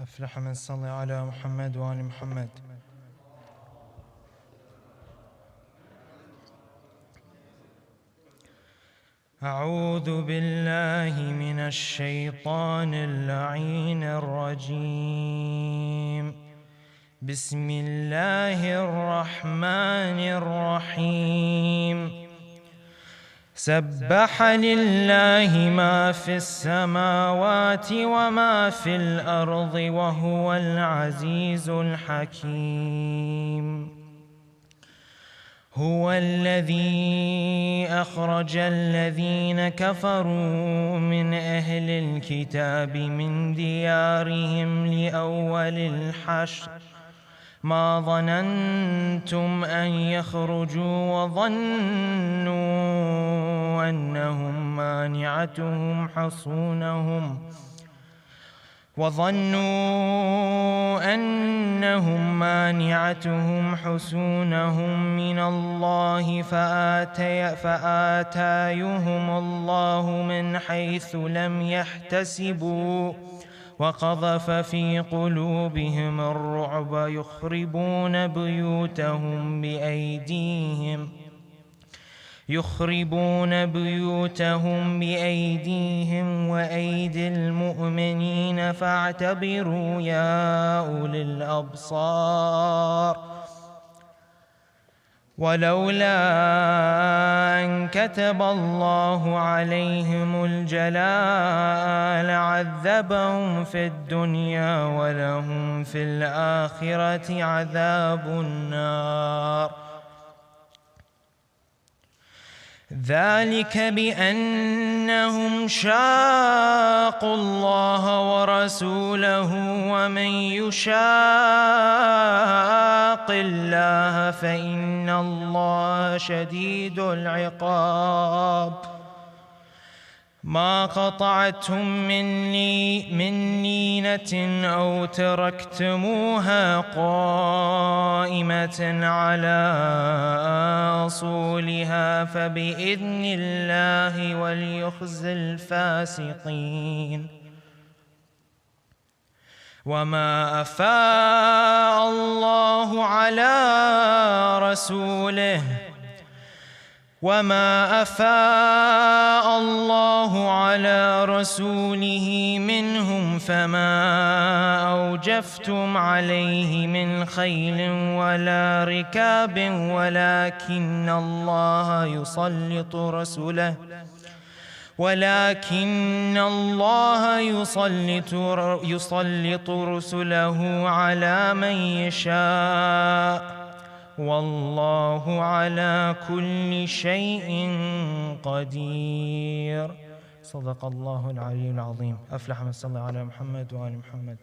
أفلح من صلى على محمد وآل محمد. أعوذ بالله من الشيطان اللعين الرجيم. بسم الله الرحمن الرحيم. سبح لله ما في السماوات وما في الأرض وهو العزيز الحكيم. هو الذي أخرج الذين كفروا من أهل الكتاب من ديارهم لأول الحشر ما ظننتم أن يخرجوا وظنوا أنهم مانعتهم حصونهم من الله فآتاهم الله من حيث لم يحتسبوا وقذف في قلوبهم الرعب يخربون بيوتهم بأيديهم وأيدي المؤمنين فاعتبروا يا أولي الأبصار. ولولا أن كتب الله عليهم الجلاء لعذبهم في الدنيا ولهم في الآخرة عذاب النار. ذلك بأنهم شاقوا الله ورسوله ومن يشاق الله فإن الله شديد العقاب. ما قطعتم من لينة أو تركتموها قائمة على أصولها فبإذن الله وليخزي الفاسقين. وما أفاء الله على رسوله منهم فما أوجفتم عليه من خيل ولا ركاب ولكن الله يسلط رسله على من يشاء والله على كل شيء قدير. صدق الله العلي العظيم. أفلح من صلى على محمد وآل محمد.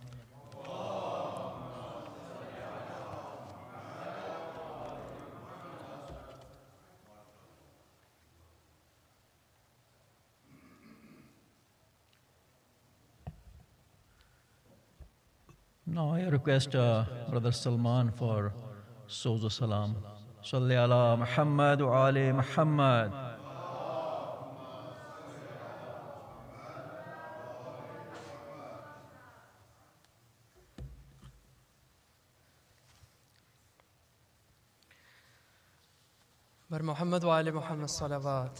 Now I request Brother Salman for Sozo Salam. Salli ala Muhammad wa ali Muhammad. بر محمد و آل محمد صلوات.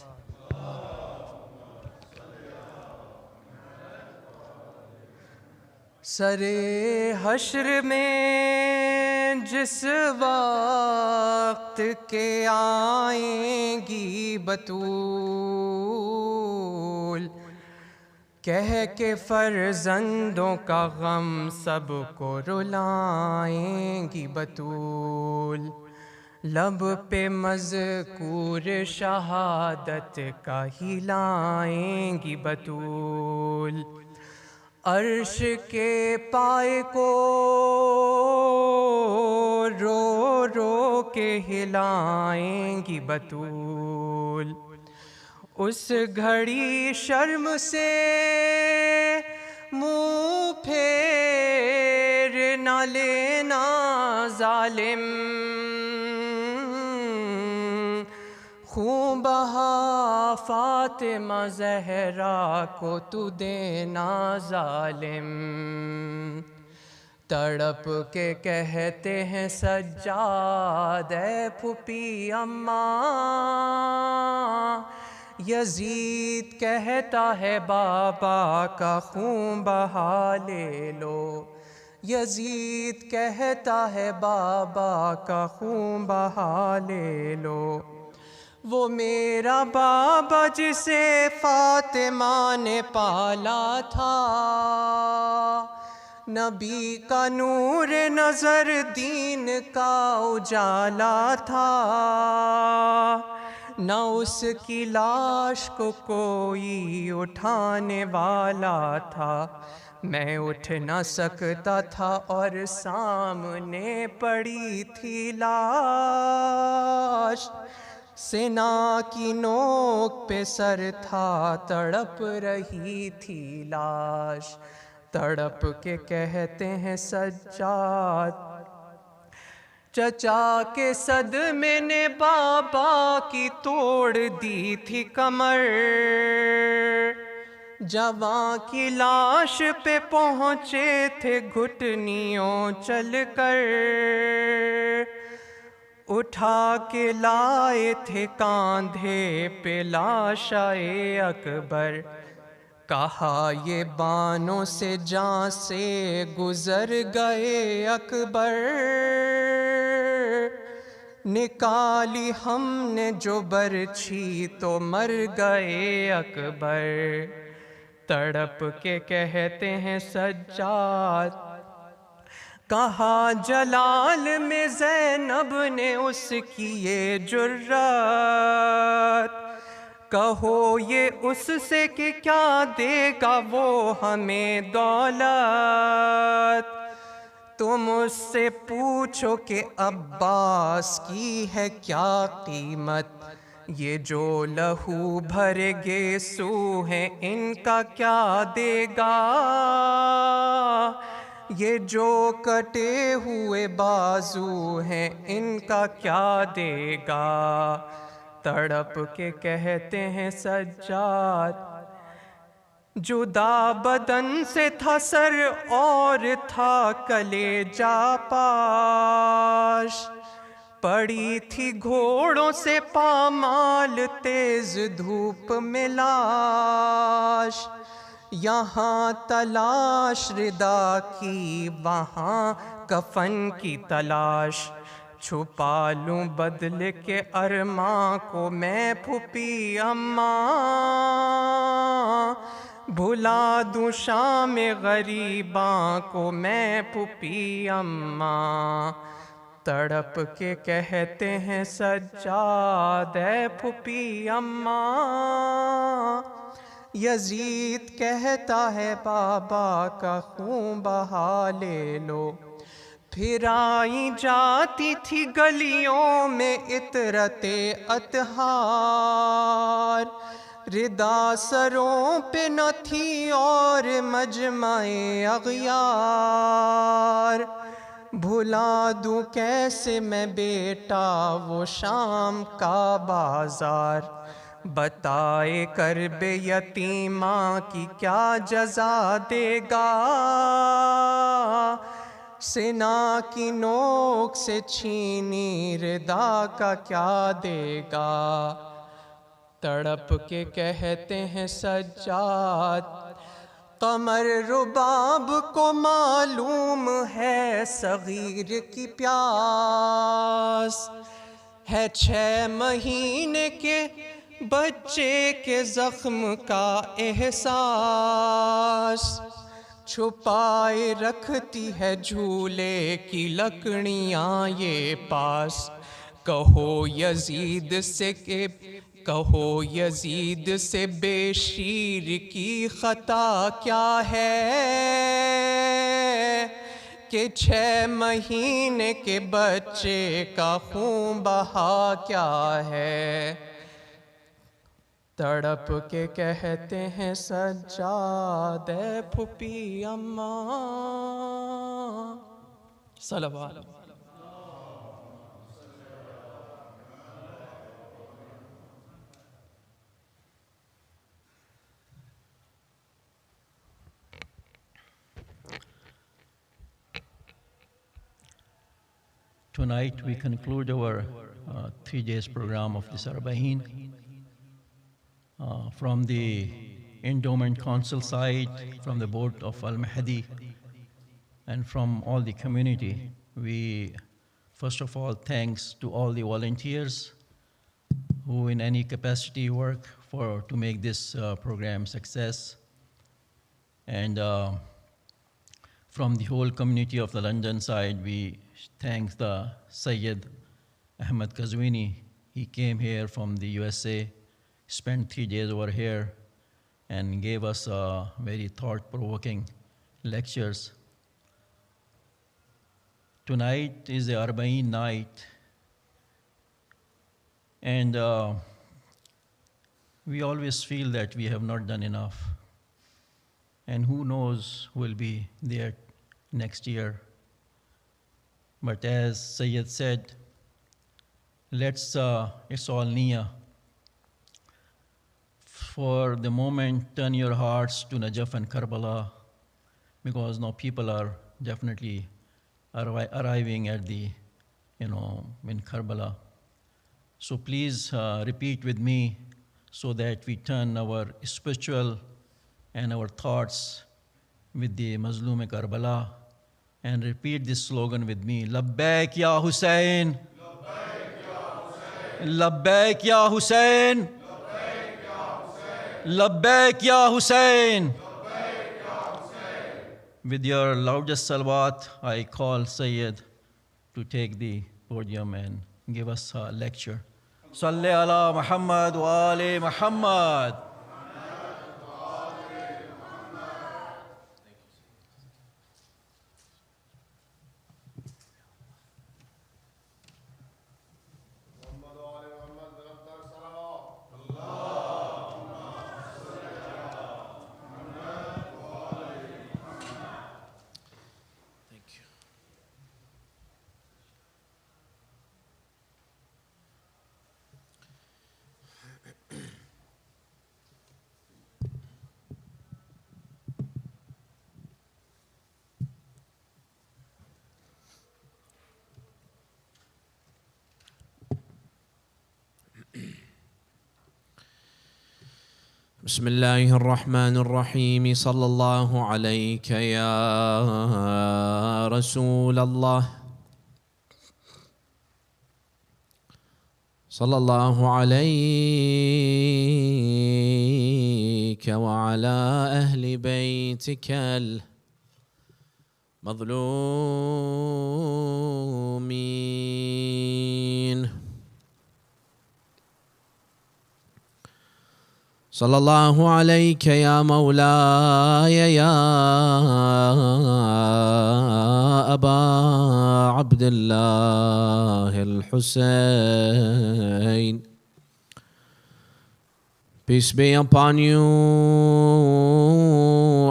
सरे हश्र में जिस वक्त के आएंगी बतूल कह के फर्जंदों का गम सबको रुलाएंगी बतूल लब पे मज़कूर शहादत का हिलाएंगी बतूल अर्श के पाए को रो रो के हिलाएंगी बतूल उस घड़ी शर्म से मुँह फेर न लेना जालिम खून बहा फातिमा ज़हरा को तू देना जालिम تڑپ کے کہتے ہیں سجاد اے پھوپھی اماں، یزید کہتا ہے بابا کا خون بہا لے لو، یزید کہتا ہے بابا کا خون بہا لے لو۔ وہ میرا بابا جسے فاطمہ نے پالا تھا، نبی کا نور نظر دین کا اجالا تھا، نہ اس کی لاش کو کوئی اٹھانے والا تھا، میں اٹھ نہ سکتا تھا اور سامنے پڑی تھی لاش، سینا کی نوک پہ سر تھا تڑپ رہی تھی لاش، تڑپ کے کہتے ہیں سجاد چچا کے صدمے نے بابا کی توڑ دی تھی کمر، جوان کی لاش پہ پہنچے تھے گھٹنیوں چل کر، اٹھا کے لائے تھے کاندھے پہ لاشائے اکبر، کہا یہ بانوں سے جان سے گزر گئے اکبر، نکالی ہم نے جو برچھی تو مر گئے اکبر، تڑپ کے کہتے ہیں سجاد کہا جلال میں زینب نے اس کی یہ جرات، کہو یہ اس سے کہ کیا دے گا وہ ہمیں دولت، تم اس سے پوچھو کہ عباس کی ہے کیا قیمت، یہ جو لہو بھرے گیسو ہیں ان کا کیا دے گا، یہ جو کٹے ہوئے بازو ہیں ان کا کیا دے گا، تڑپ کے کہتے ہیں سجاد جدا بدن سے تھا سر اور تھا کلیجہ پاش، پڑی تھی گھوڑوں سے پامال تیز دھوپ میں لاش، یہاں تلاش ردا کی وہاں کفن کی تلاش، چھپا لوں بدل کے ارماں کو میں پھوپھی اماں، بھلا دوں شام غریباں کو میں پھوپھی اماں، تڑپ کے کہتے ہیں سجاد اے پھوپھی اماں، یزید کہتا ہے بابا کا خون بہا لے لو، پھر آئی جاتی تھی گلیوں میں عطرت اطہار، ردا سروں پہ نہ تھی اور مجمع اغیار، بھلا دوں کیسے میں بیٹا وہ شام کا بازار، بتائے کرب یتیماں کی کیا جزا دے گا، سینا کی نوک سے چھینی ردا کا کیا دے گا، تڑپ کے کہتے ہیں سجاد قمر رباب کو معلوم ہے صغیر کی پیاس، ہے 6 مہینے کے بچے کے زخم کا احساس، چھپائے رکھتی ہے جھولے کی لکڑیاں یہ پاس، کہو یزید سے بے شیر کی خطا کیا ہے، کہ 6 مہینے کے بچے کا خون بہا کیا ہے، تڑپ کے کہتے ہیں سجاد اے پھوپھی اماں، صلوات Tonight we conclude our 3 days program of this Arba'een. From the Endowment Council side, from the board of Al-Mahdi, and from all the community, we first of all thanks to all the volunteers who in any capacity work to make this program success. And from the whole community of the London side, we thank the Sayyid Ahmed Qazwini. He came here from the USA, spent 3 days over here, and gave us very thought-provoking lectures. Tonight is the Arba'een night, and we always feel that we have not done enough. And who knows who will be there next year. But as Sayyid said, it's all niyyah. For the moment, turn your hearts to Najaf and Karbala, because now people are definitely arriving at in Karbala. So please repeat with me so that we turn our spiritual and our thoughts with the Mazloom Karbala, and repeat this slogan with me: Labbaik ya Hussein, Labbaik ya Hussein, Labbaik ya Hussein. With your loudest salawat, I call Sayyid to take the podium and give us a lecture. Salli ala Muhammad wa ali Muhammad. بسم الله الرحمن الرحيم. صلى الله عليك يا رسول الله، صلى الله عليك وعلى أهل بيتك المظلومين. صلى الله عليك يا مولاي يا أبا عبد الله الحسين. Peace be upon you,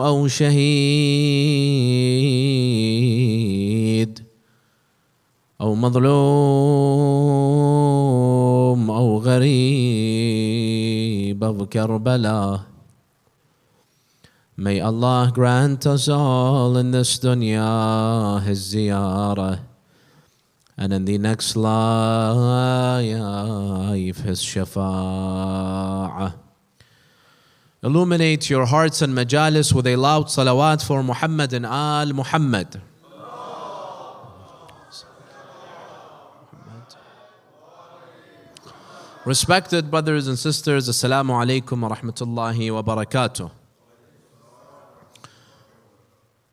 O شهيد أو مظلوم أو غريب of Karbala. May Allah grant us all in this dunya His ziyarah, and in the next life His shafa'ah. Illuminate your hearts and majalis with a loud salawat for Muhammad and Al Muhammad. Respected brothers and sisters, Assalamu alaikum wa rahmatullahi wa barakatuh.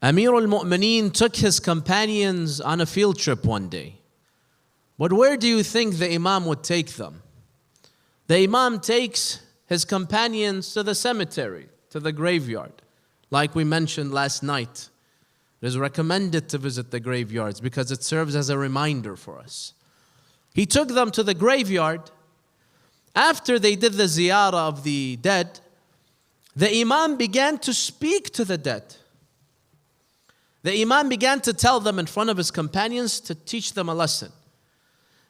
Amir al-Mu'mineen took his companions on a field trip one day. But where do you think the Imam would take them? The Imam takes his companions to the cemetery, to the graveyard. Like we mentioned last night, it is recommended to visit the graveyards because it serves as a reminder for us. He took them to the graveyard. After they did the ziyarah of the dead, the Imam began to speak to the dead. The Imam began to tell them in front of his companions to teach them a lesson.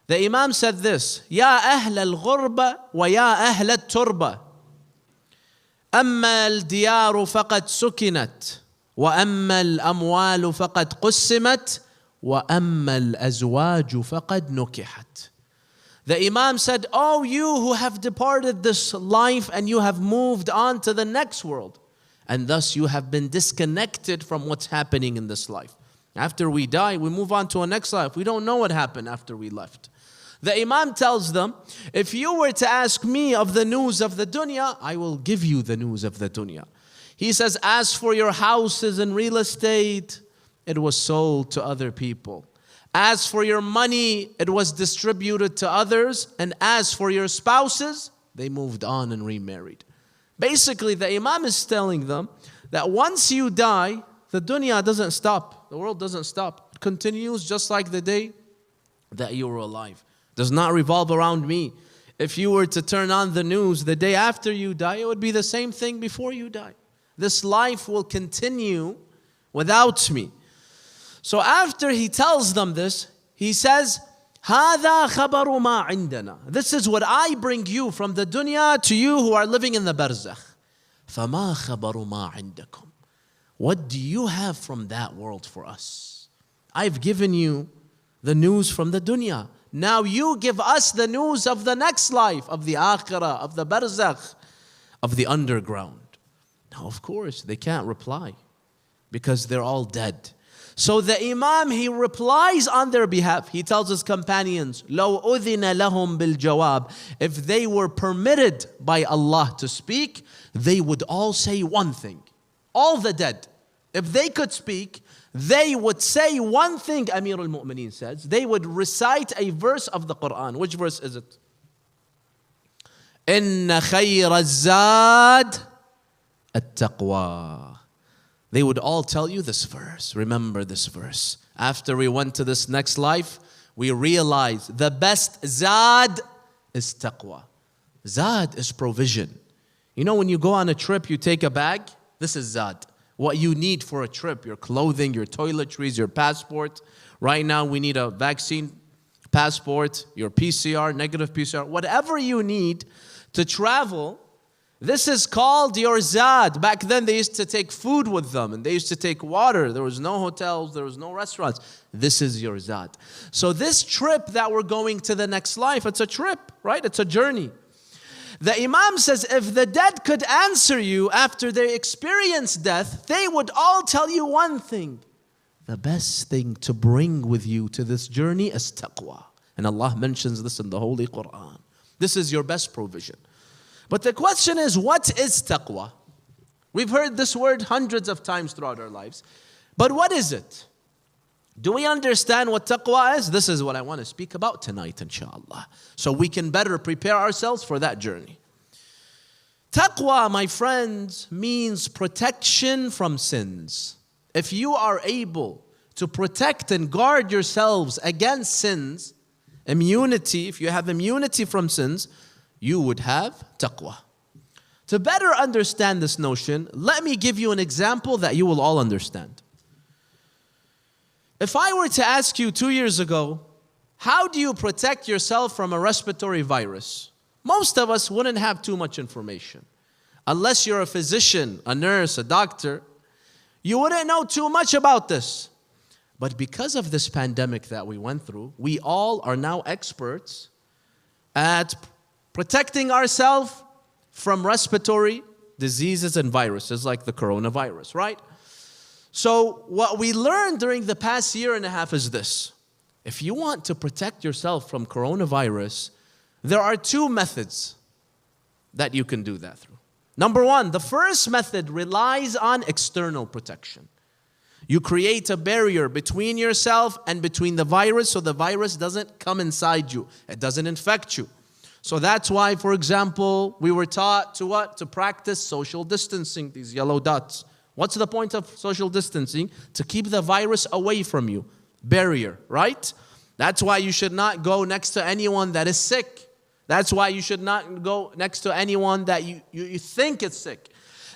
The Imam said this: Ya ahl al-ghurba wa ya ahl al-turba, amma al-diyaru faqad sukinat, wa amma al-amwalu faqad qussimat, وَأَمَّا الْأَزْوَاجُ فَقَدْ نُكِحَتْ. The Imam said, oh, you who have departed this life and you have moved on to the next world, and thus you have been disconnected from what's happening in this life. After we die, we move on to a next life. We don't know what happened after we left. The Imam tells them, if you were to ask me of the news of the dunya, I will give you the news of the dunya. He says, as for your houses and real estate, it was sold to other people. As for your money, it was distributed to others. And as for your spouses, they moved on and remarried. Basically, the Imam is telling them that once you die, the dunya doesn't stop. The world doesn't stop. It continues just like the day that you were alive. It does not revolve around me. If you were to turn on the news the day after you die, it would be the same thing before you die. This life will continue without me. So after he tells them this, he says, هَذَا خَبَرُ مَا عِنْدَنَا. This is what I bring you from the dunya to you who are living in the barzakh. فَمَا خَبَرُ مَا عِنْدَكُمْ. What do you have from that world for us? I've given you the news from the dunya. Now you give us the news of the next life, of the akhirah, of the barzakh, of the underground. Now of course they can't reply because they're all dead. So the Imam, he replies on their behalf. He tells his companions, لَوْ أُذِنَ لَهُمْ بِالْجَوَابِ. If they were permitted by Allah to speak, they would all say one thing. All the dead. If they could speak, they would say one thing, Amir al-Mu'mineen says. They would recite a verse of the Quran. Which verse is it? إِنَّ خَيْرَ الزَّادِ التَّقْوَى. They would all tell you this verse. Remember this verse. After we went to this next life, we realized the best zad is taqwa. Zad is provision. You know, when you go on a trip, you take a bag. This is zad. What you need for a trip, your clothing, your toiletries, your passport. Right now, we need a vaccine passport, your PCR, negative PCR, whatever you need to travel. This is called your zad. Back then they used to take food with them and they used to take water. There was no hotels, there was no restaurants. This is your zad. So this trip that we're going to the next life, it's a trip, right? It's a journey. The Imam says if the dead could answer you after they experience death, they would all tell you one thing. The best thing to bring with you to this journey is taqwa. And Allah mentions this in the Holy Quran. This is your best provision. But the question is, what is taqwa? We've heard this word hundreds of times throughout our lives. But what is it? Do we understand what taqwa is? This is what I want to speak about tonight, inshallah. So we can better prepare ourselves for that journey. Taqwa, my friends, means protection from sins. If you are able to protect and guard yourselves against sins, immunity, if you have immunity from sins, you would have taqwa. To better understand this notion, let me give you an example that you will all understand. If I were to ask you 2 years ago, how do you protect yourself from a respiratory virus? Most of us wouldn't have too much information. Unless you're a physician, a nurse, a doctor, you wouldn't know too much about this. But because of this pandemic that we went through, we all are now experts at protecting ourselves from respiratory diseases and viruses like the coronavirus, right? So what we learned during the past year and a half is this. If you want to protect yourself from coronavirus, there are two methods that you can do that through. Number one, the first method relies on external protection. You create a barrier between yourself and between the virus so the virus doesn't come inside you. It doesn't infect you. So that's why, for example, we were taught to what? To practice social distancing, these yellow dots. What's the point of social distancing? To keep the virus away from you. Barrier, right? That's why you should not go next to anyone that is sick. That's why you should not go next to anyone that you think is sick.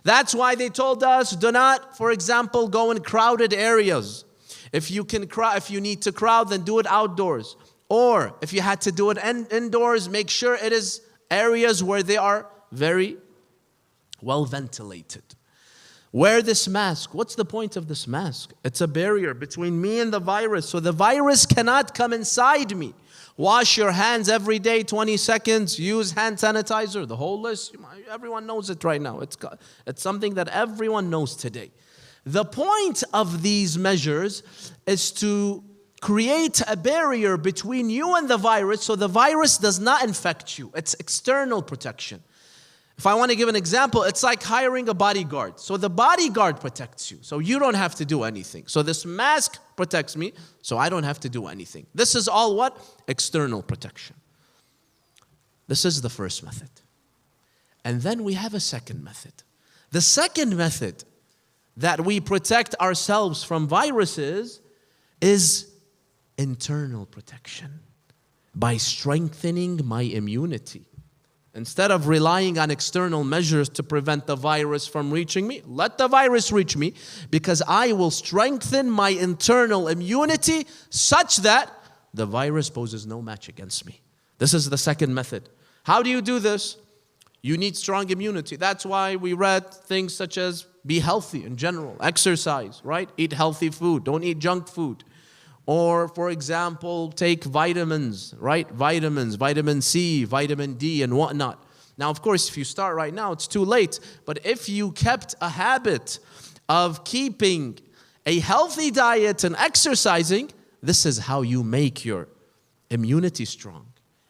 That's why they told us, do not, for example, go in crowded areas. If you need to crowd, then do it outdoors. Or if you had to do it indoors, make sure it is areas where they are very well ventilated. Wear this mask. What's the point of this mask? It's a barrier between me and the virus, so the virus cannot come inside me. Wash your hands every day, 20 seconds. Use hand sanitizer, the whole list. Everyone knows it right now. It's something that everyone knows today. The point of these measures is to create a barrier between you and the virus so the virus does not infect you. It's external protection. If I want to give an example, it's like hiring a bodyguard. So the bodyguard protects you, so you don't have to do anything. So this mask protects me, so I don't have to do anything. This is all what? External protection. This is the first method. And then we have a second method. The second method that we protect ourselves from viruses is internal protection by strengthening my immunity. Instead of relying on external measures to prevent the virus from reaching me, let the virus reach me, because I will strengthen my internal immunity such that the virus poses no match against me. This is the second method. How do you do this? You need strong immunity. That's why we read things such as be healthy in general, exercise, right? Eat healthy food, don't eat junk food. Or, for example, take vitamins, right? Vitamins, vitamin C, vitamin D, and whatnot. Now, of course, if you start right now, it's too late. But if you kept a habit of keeping a healthy diet and exercising, this is how you make your immunity strong.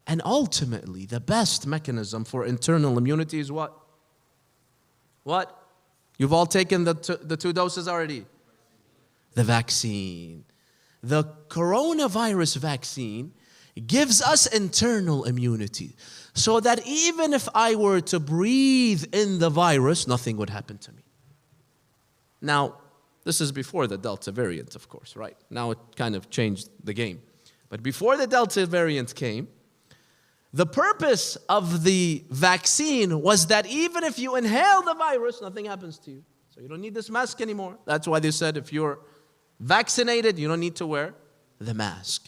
And ultimately, the best mechanism for internal immunity is what? What? You've all taken the 2 doses already? The vaccine. The coronavirus vaccine gives us internal immunity so that even if I were to breathe in the virus, nothing would happen to me. Now, this is before the Delta variant, of course, right? Now it kind of changed the game. But before the Delta variant came, the purpose of the vaccine was that even if you inhale the virus, nothing happens to you. So you don't need this mask anymore. That's why they said if you're vaccinated, you don't need to wear the mask.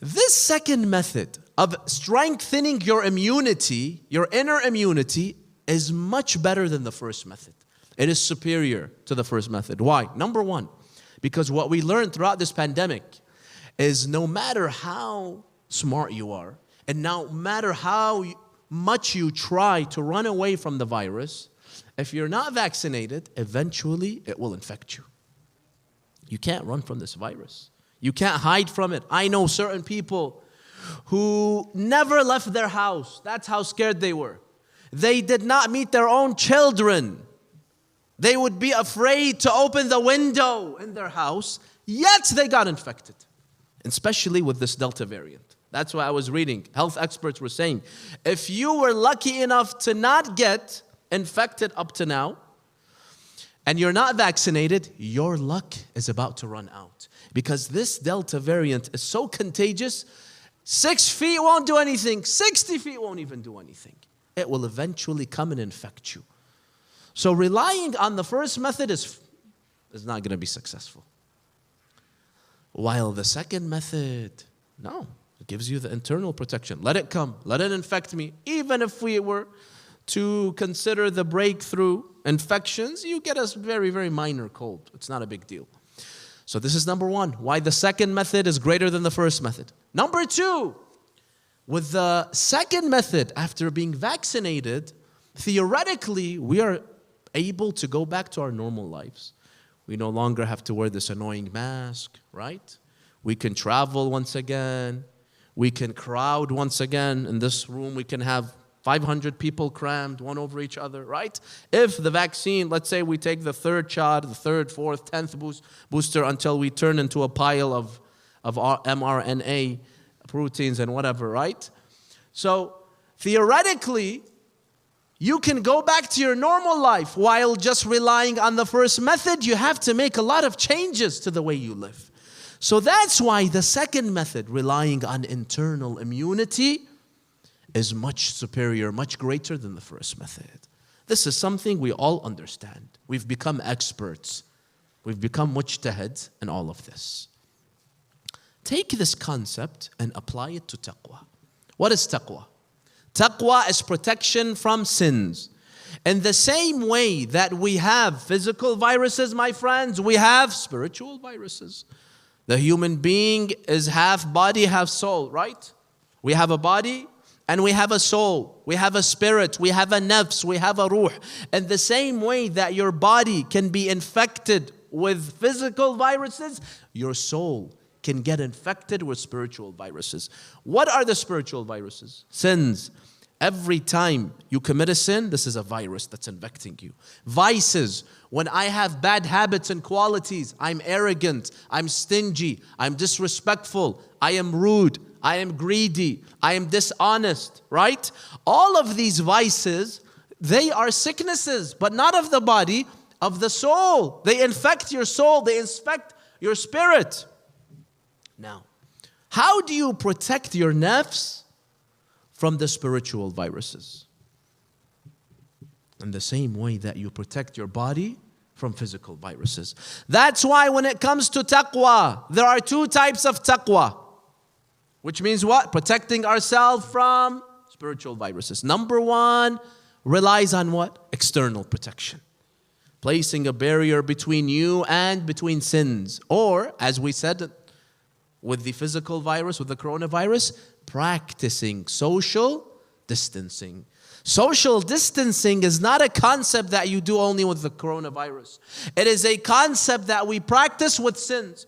This second method of strengthening your immunity, your inner immunity, is much better than the first method. It is superior to the first method. Why? Number one, because what we learned throughout this pandemic is no matter how smart you are, and no matter how much you try to run away from the virus, if you're not vaccinated, eventually it will infect you. You can't run from this virus. You can't hide from it. I know certain people who never left their house. That's how scared they were. They did not meet their own children. They would be afraid to open the window in their house, yet they got infected, especially with this Delta variant. That's why I was reading. Health experts were saying, if you were lucky enough to not get infected up to now, and you're not vaccinated, your luck is about to run out. Because this Delta variant is so contagious, 6 feet won't do anything, 60 feet won't even do anything. It will eventually come and infect you. So relying on the first method is not going to be successful. While the second method, no, it gives you the internal protection. Let it come, let it infect me. Even if we were to consider the breakthrough infections, you get a very, very minor cold. It's not a big deal. So this is number one, why the second method is greater than the first method. Number two, with the second method, after being vaccinated, theoretically, we are able to go back to our normal lives. We no longer have to wear this annoying mask, right? We can travel once again. We can crowd once again. In this room, we can have 500 people crammed, one over each other, right? If the vaccine, let's say we take the third shot, the third, fourth, 10th booster until we turn into a pile of mRNA proteins and whatever, right? So theoretically, you can go back to your normal life while just relying on the first method. You have to make a lot of changes to the way you live. So that's why the second method, relying on internal immunity, is much superior, much greater than the first method. This is something we all understand. We've become experts. We've become mujtahids in all of this. Take this concept and apply it to taqwa. What is taqwa? Taqwa is protection from sins. In the same way that we have physical viruses, my friends, we have spiritual viruses. The human being is half body, half soul, right? We have a body and we have a soul. We have a spirit. We have a nafs. We have a ruh. In the same way that your body can be infected with physical viruses, your soul can get infected with spiritual viruses. What are the spiritual viruses? Sins. Every time you commit a sin, this is a virus that's infecting you. Vices. When I have bad habits and qualities, I'm arrogant, I'm stingy, I'm disrespectful, I am rude, I am greedy, I am dishonest, right? All of these vices, they are sicknesses, but not of the body, of the soul. They infect your soul, they infect your spirit. Now, how do you protect your nafs from the spiritual viruses? In the same way that you protect your body from physical viruses. That's why when it comes to taqwa, there are two types of taqwa. Which means what? Protecting ourselves from spiritual viruses. Number one relies on what? External protection. Placing a barrier between you and between sins. Or, as we said with the physical virus, with the coronavirus, practicing social distancing. Social distancing is not a concept that you do only with the coronavirus. It is a concept that we practice with sins.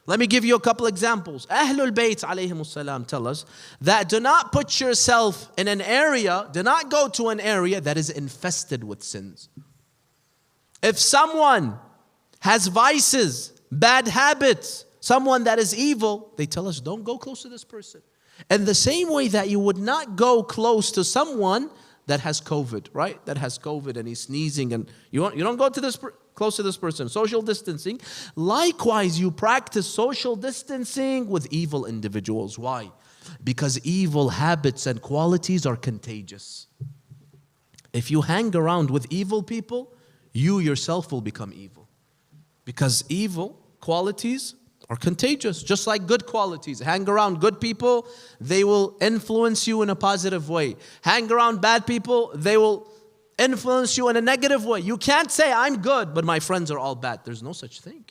Let me give you a couple examples. Ahlul Bayt alayhimus salam tell us that do not put yourself in an area, do not go to an area that is infested with sins. If someone has vices, bad habits, someone that is evil, they tell us don't go close to this person. In the same way that you would not go close to someone that has COVID, right? That has COVID and he's sneezing and you don't go to close to this person. Social distancing. Likewise, you practice social distancing with evil individuals. Why? Because evil habits and qualities are contagious. If you hang around with evil people, you yourself will become evil. Because evil qualities are contagious, just like good qualities. Hang around good people, they will influence you in a positive way. Hang around bad people, they will influence you in a negative way. You can't say, I'm good, but my friends are all bad. There's no such thing.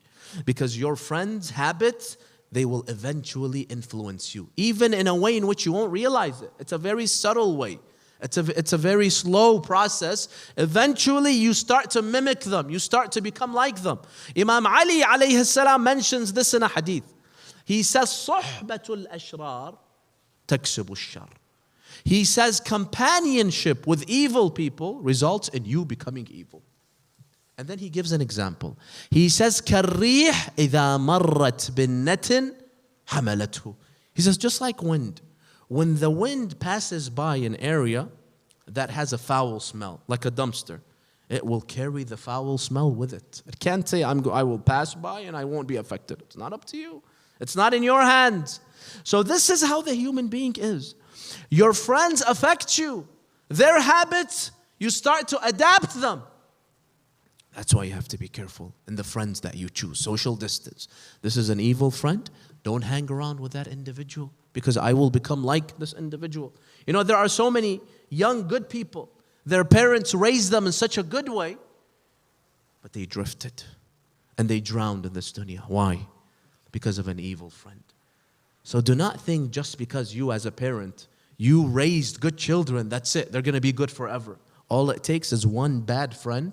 Because your friends' habits, they will eventually influence you. Even in a way in which you won't realize it. It's a very subtle way. It's a very slow process. Eventually you start to mimic them. You start to become like them. Imam Ali alayhi salam mentions this in a hadith. He says, صُحْبَةُ الْأَشْرَارِ تَكْسِبُ الشَّرِّ. He says companionship with evil people results in you becoming evil. And then he gives an example. He says, كَالرِّيحِ إِذَا مَرَّتْ بِالنَّةٍ حَمَلَتْهُ. He says, just like wind. When the wind passes by an area that has a foul smell, like a dumpster, it will carry the foul smell with it. It can't say, I will pass by and I won't be affected. It's not up to you. It's not in your hands. So this is how the human being is. Your friends affect you. Their habits, you start to adapt them. That's why you have to be careful in the friends that you choose. Social distance. This is an evil friend. Don't hang around with that individual, because I will become like this individual. You know, there are so many young good people. Their parents raised them in such a good way, but they drifted and they drowned in this dunya. Why? Because of an evil friend. So do not think just because you as a parent, you raised good children, that's it. They're going to be good forever. All it takes is one bad friend.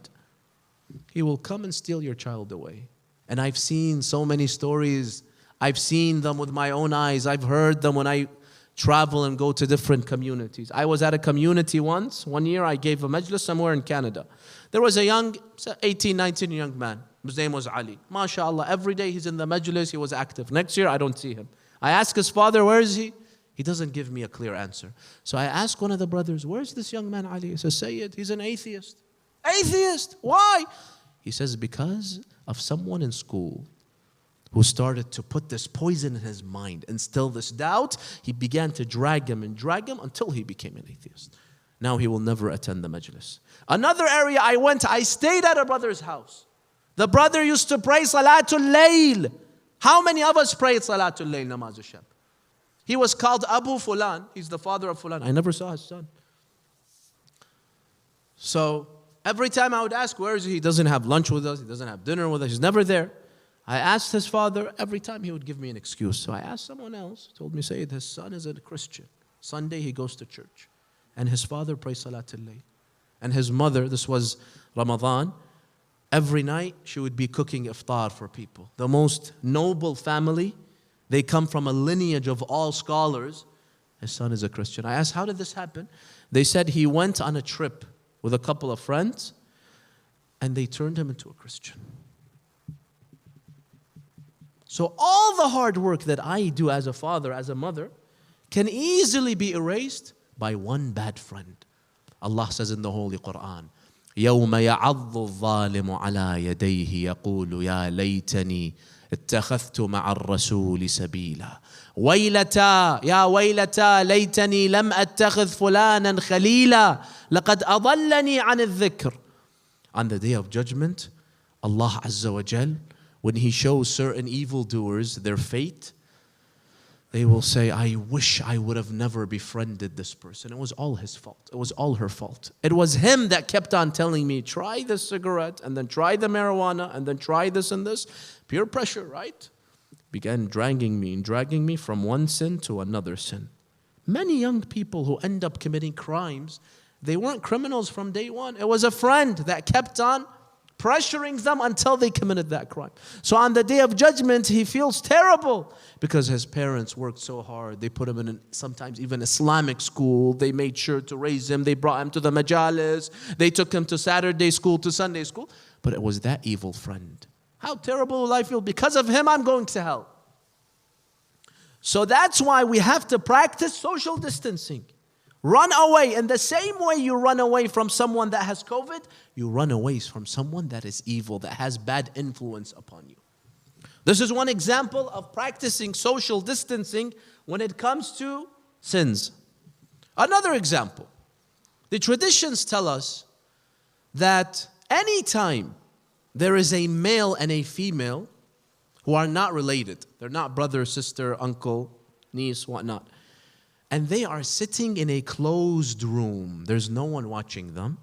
He will come and steal your child away. And I've seen so many stories. I've seen them with my own eyes. I've heard them when I travel and go to different communities. I was at a community once. One year I gave a majlis somewhere in Canada. There was a young, 18, 19 young man. His name was Ali. MashaAllah, every day he's in the majlis, he was active. Next year I don't see him. I ask his father, where is he? He doesn't give me a clear answer. So I ask one of the brothers, where's this young man Ali? He says, Sayyid, he's an atheist. Atheist? Why? He says, because of someone in school who started to put this poison in his mind, instill this doubt. He began to drag him until he became an atheist. Now he will never attend the majlis. Another area I went, I stayed at a brother's house. The brother used to pray Salatul Layl. How many of us prayed Salatul Layl, Namaz al-Shab? He was called Abu Fulan. He's the father of Fulan. I never saw his son. So Every time I would ask, where is he? He doesn't have lunch with us. He doesn't have dinner with us. He's never there. I asked his father. Every time he would give me an excuse. So I asked someone else. Told me, Sayyid, his son is a Christian. Sunday he goes to church. And his father prays Salatul Layl. And his mother, this was Ramadan, every night she would be cooking iftar for people. The most noble family. They come from a lineage of all scholars. His son is a Christian. I asked, how did this happen? They said he went on a trip with a couple of friends, and they turned him into a Christian. So all the hard work that I do as a father, as a mother, can easily be erased by one bad friend. Allah says in the Holy Quran, يَوْمَ يَعَضُّ الظَّالِمُ عَلَى يَدَيْهِ يَقُولُ يَا لَيْتَنِي اتخذت مع الرسول سبيلا ويلتا يا ويلتا ليتني لم أتخذ فلانا خليلا لقد أضلني عن الذكر. On the day of judgment, Allah Azzawajal, when He shows certain evildoers their fate, they will say, I wish I would have never befriended this person. It was all his fault. It was all her fault. It was him that kept on telling me, try this cigarette, and then try the marijuana, and then try this and this. Peer pressure, right? Began dragging me from one sin to another sin. Many young people who end up committing crimes, they weren't criminals from day one. It was a friend that kept on pressuring them until they committed that crime. So on the day of judgment, he feels terrible because his parents worked so hard. They put him in sometimes even Islamic school. They made sure to raise him. They brought him to the majalis. They took him to Saturday school, to Sunday school. But it was that evil friend. How terrible will I feel? Because of him, I'm going to hell. So that's why we have to practice social distancing. Run away. In the same way you run away from someone that has COVID, you run away from someone that is evil, that has bad influence upon you. This is one example of practicing social distancing when it comes to sins. Another example. The traditions tell us that anytime there is a male and a female who are not related, they're not brother, sister, uncle, niece, whatnot, and they are sitting in a closed room, there's no one watching them,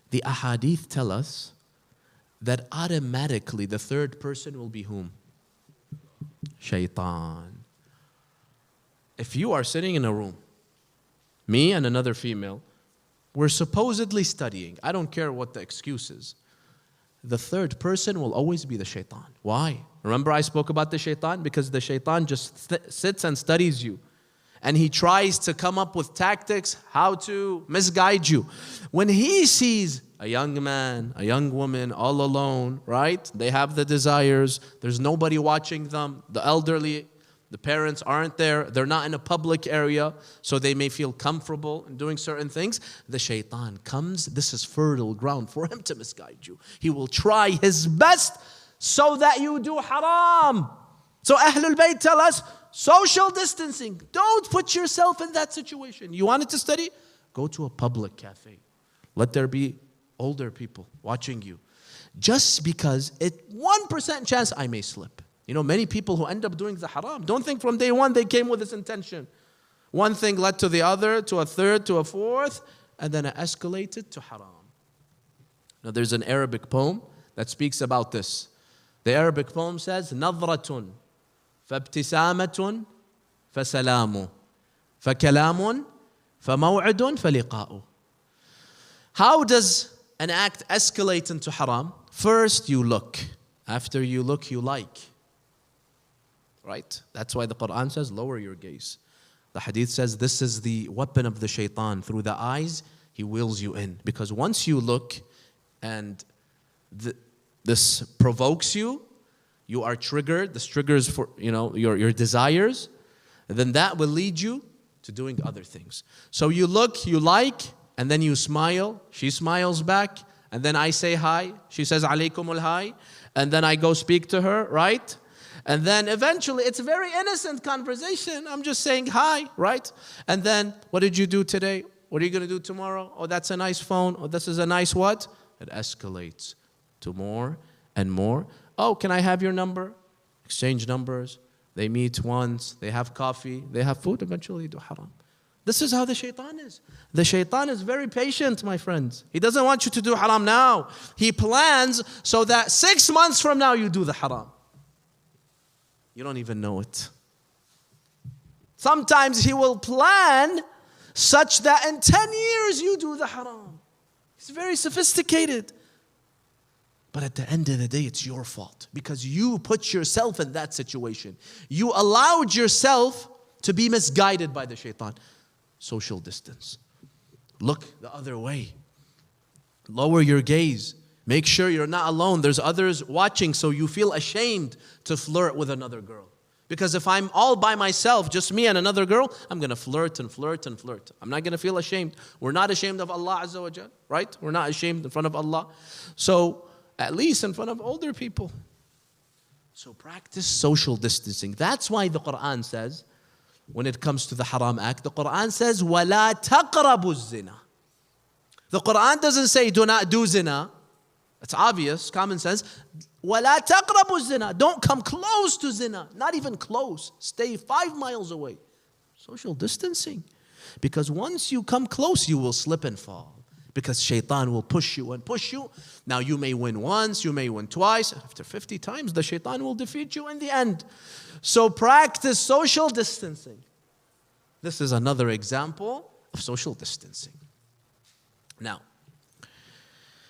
the ahadith tell us that automatically the third person will be whom? Shaitan. If you are sitting in a room, me and another female, we're supposedly studying. I don't care what the excuse is. The third person will always be the shaitan. Why? Remember I spoke about the shaitan? Because the shaitan just sits and studies you. And he tries to come up with tactics how to misguide you. When he sees a young man, a young woman all alone, right? They have the desires. There's nobody watching them. The elderly, the parents aren't there. They're not in a public area, so they may feel comfortable in doing certain things. The shaitan comes. This is fertile ground for him to misguide you. He will try his best so that you do haram. So Ahlul Bayt tell us, social distancing. Don't put yourself in that situation. You wanted to study? Go to a public cafe. Let there be older people watching you. Just because 1% chance I may slip. You know, many people who end up doing the haram, don't think from day one they came with this intention. One thing led to the other, to a third, to a fourth, and then it escalated to haram. Now there's an Arabic poem that speaks about this. The Arabic poem says, نظرة فابتسامة فسلام فكلام فموعد فلقاء. How does an act escalate into haram? First you look. After you look, you like. Right? That's why the Quran says, lower your gaze. The hadith says, this is the weapon of the shaitan. Through the eyes, he wheels you in. Because once you look and this provokes you, you are triggered. This triggers for your desires. Then that will lead you to doing other things. So you look, you like, and then you smile. She smiles back. And then I say hi. She says, alaykumul hi. And then I go speak to her, right? And then eventually, it's a very innocent conversation. I'm just saying hi, right? And then, what did you do today? What are you going to do tomorrow? Oh, that's a nice phone. Oh, this is a nice what? It escalates to more and more. Oh, can I have your number? Exchange numbers. They meet once. They have coffee. They have food. Eventually, they do haram. This is how the shaitan is. The shaitan is very patient, my friends. He doesn't want you to do haram now. He plans so that 6 months from now you do the haram. You don't even know it. Sometimes he will plan such that in 10 years you do the haram. He's very sophisticated. But at the end of the day, it's your fault because you put yourself in that situation. You allowed yourself to be misguided by the shaitan. Social distance. Look the other way. Lower your gaze. Make sure you're not alone. There's others watching, so you feel ashamed to flirt with another girl. Because if I'm all by myself, just me and another girl, I'm going to flirt and flirt and flirt. I'm not going to feel ashamed. We're not ashamed of Allah Azzawajal, right? We're not ashamed in front of Allah. So, at least in front of older people. So practice social distancing. That's why the Quran says, when it comes to the haram act, the Quran says, وَلَا تَقْرَبُوا الزِّنَا. The Quran doesn't say, do not do zina. It's obvious, common sense. وَلَا تَقْرَبُوا الزِّنَا. Don't come close to zina. Not even close. Stay 5 miles away. Social distancing. Because once you come close, you will slip and fall. Because shaitan will push you and push you. Now you may win once, you may win twice. After 50 times, the shaitan will defeat you in the end. So practice social distancing. This is another example of social distancing. Now,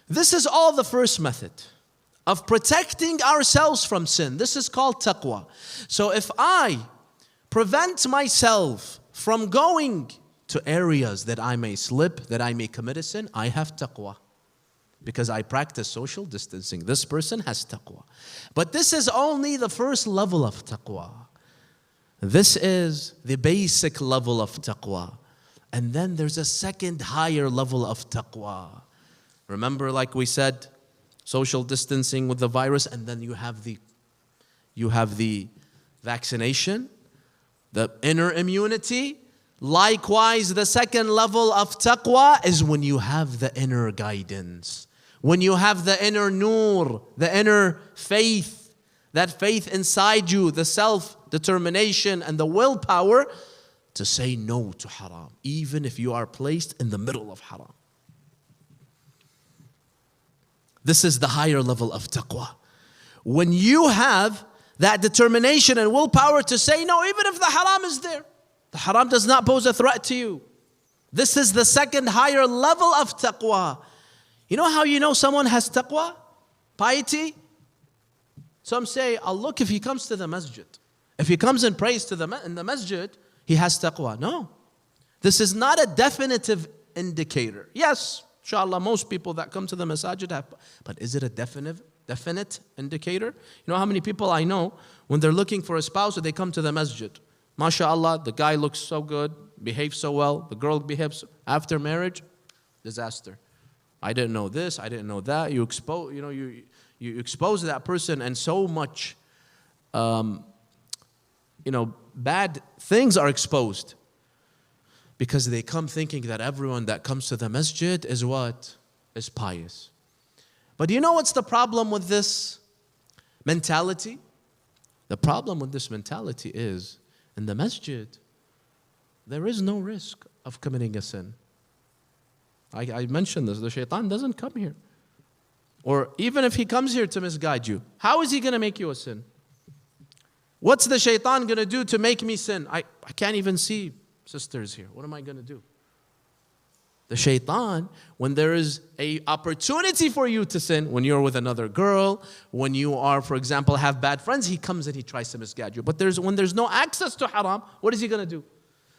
this is all the first method of protecting ourselves from sin. This is called taqwa. So if I prevent myself from going to areas that I may slip, that I may commit a sin, I have taqwa. Because I practice social distancing. This person has taqwa. But this is only the first level of taqwa. This is the basic level of taqwa. And then there's a second higher level of taqwa. Remember, like we said, social distancing with the virus, and then you have the vaccination, the inner immunity. Likewise, the second level of taqwa is when you have the inner guidance. When you have the inner nur, the inner faith, that faith inside you, the self-determination and the willpower to say no to haram, even if you are placed in the middle of haram. This is the higher level of taqwa. When you have that determination and willpower to say no, even if the haram is there. The haram does not pose a threat to you. This is the second higher level of taqwa. You know how you know someone has taqwa? Piety? Some say, I'll look if he comes to the masjid. If he comes and prays in the masjid, he has taqwa. No. This is not a definitive indicator. Yes, inshallah, most people that come to the masjid have, but is it a definite indicator? You know how many people I know, when they're looking for a spouse, they come to the masjid. MashaAllah, the guy looks so good, behaves so well, the girl behaves. After marriage, disaster. I didn't know this, I didn't know that. You expose that person, and so much, bad things are exposed. Because they come thinking that everyone that comes to the masjid is what? Is pious. But you know what's the problem with this mentality? The problem with this mentality is, in the masjid, there is no risk of committing a sin. I mentioned this, the shaitan doesn't come here. Or even if he comes here to misguide you, how is he going to make you a sin? What's the shaitan going to do to make me sin? I can't even see sisters here. What am I going to do? The shaitan, when there is an opportunity for you to sin, when you're with another girl, when you are, for example, have bad friends, he comes and he tries to misguide you. But when there's no access to haram, what is he going to do?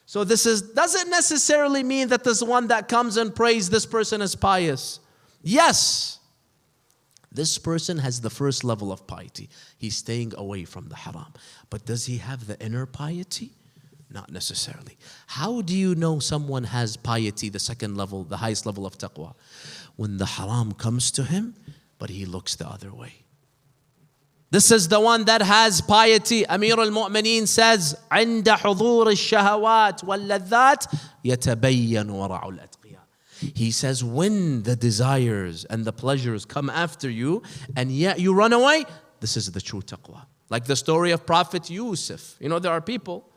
So doesn't necessarily mean that this one that comes and prays, this person is pious. Yes, this person has the first level of piety. He's staying away from the haram. But does he have the inner piety? Not necessarily. How do you know someone has piety, the second level, the highest level of taqwa? When the haram comes to him, but he looks the other way. This is the one that has piety. Amir al-Mu'mineen says, عند حضور الشهوات واللذات يتبين ورع الأتقياء. He says, when the desires and the pleasures come after you, and yet you run away, this is the true taqwa. Like the story of Prophet Yusuf. You know, there are people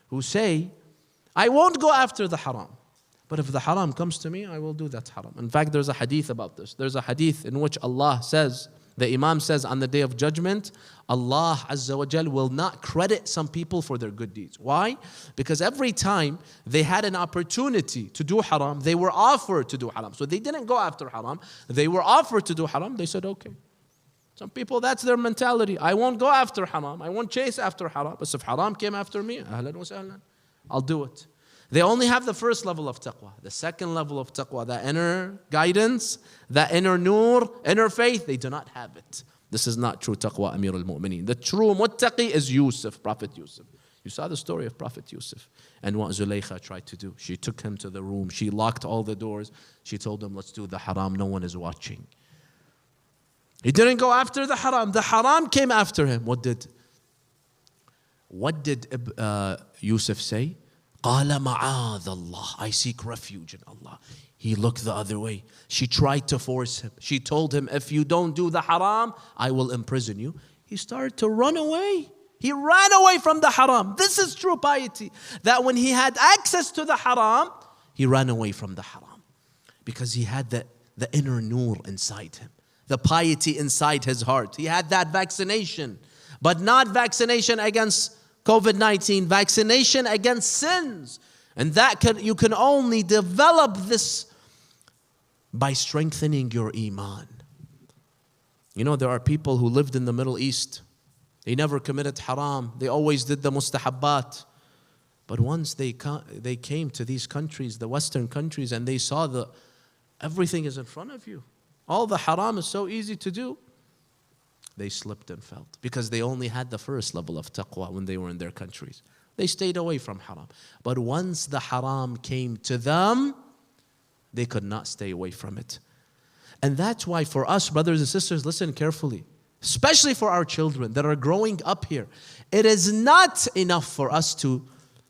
who say, I won't go after the haram. But if the haram comes to me, I will do that haram. In fact, there's a hadith about this. There's a hadith in which Allah says, the Imam says on the Day of Judgment, Allah Azzawajal will not credit some people for their good deeds. Why? Because every time they had an opportunity to do haram, they were offered to do haram. So they didn't go after haram. They were offered to do haram. They said, okay. Some people, that's their mentality. I won't go after haram. I won't chase after haram. But if haram came after me, ahlan wa sahlan, I'll do it. They only have the first level of taqwa. The second level of taqwa, the inner guidance, the inner nur, inner faith, they do not have it. This is not true taqwa, Amir al-Mu'mineen. The true muttaqi is Yusuf, Prophet Yusuf. You saw the story of Prophet Yusuf and what Zulaykha tried to do. She took him to the room. She locked all the doors. She told him, let's do the haram. No one is watching. He didn't go after the haram. The haram came after him. What did Yusuf say? قَالَ مَعَاذَ اللَّهِ, I seek refuge in Allah. He looked the other way. She tried to force him. She told him, if you don't do the haram, I will imprison you. He started to run away. He ran away from the haram. This is true piety. That when he had access to the haram, he ran away from the haram. Because he had the inner nur inside him. The piety inside his heart. He had that vaccination. But not vaccination against COVID-19, vaccination against sins. And you can only develop this by strengthening your iman. You know, there are people who lived in the Middle East. They never committed haram. They always did the mustahabbat. But once they came to these countries, the Western countries, and they saw everything is in front of you. All the haram is so easy to do. They slipped and fell because they only had the first level of taqwa when they were in their countries. They stayed away from haram. But once the haram came to them, they could not stay away from it. And that's why for us, brothers and sisters, listen carefully, especially for our children that are growing up here, it is not enough for us to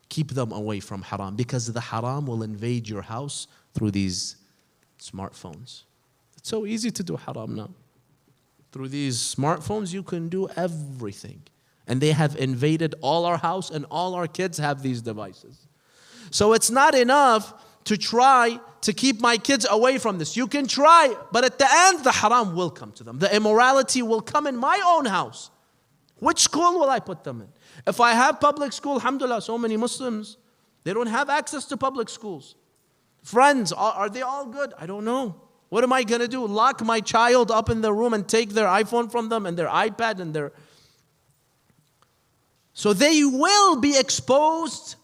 keep them away from haram, because the haram will invade your house through these smartphones. It's so easy to do haram now. Through these smartphones, you can do everything. And they have invaded all our house, and all our kids have these devices. So it's not enough to try to keep my kids away from this. You can try, but at the end, the haram will come to them. The immorality will come in my own house. Which school will I put them in? If I have public school, alhamdulillah, so many Muslims, they don't have access to public schools. Friends, are they all good? I don't know. What am I going to do? Lock my child up in the room and take their iPhone from them and their iPad and their... So they will be exposed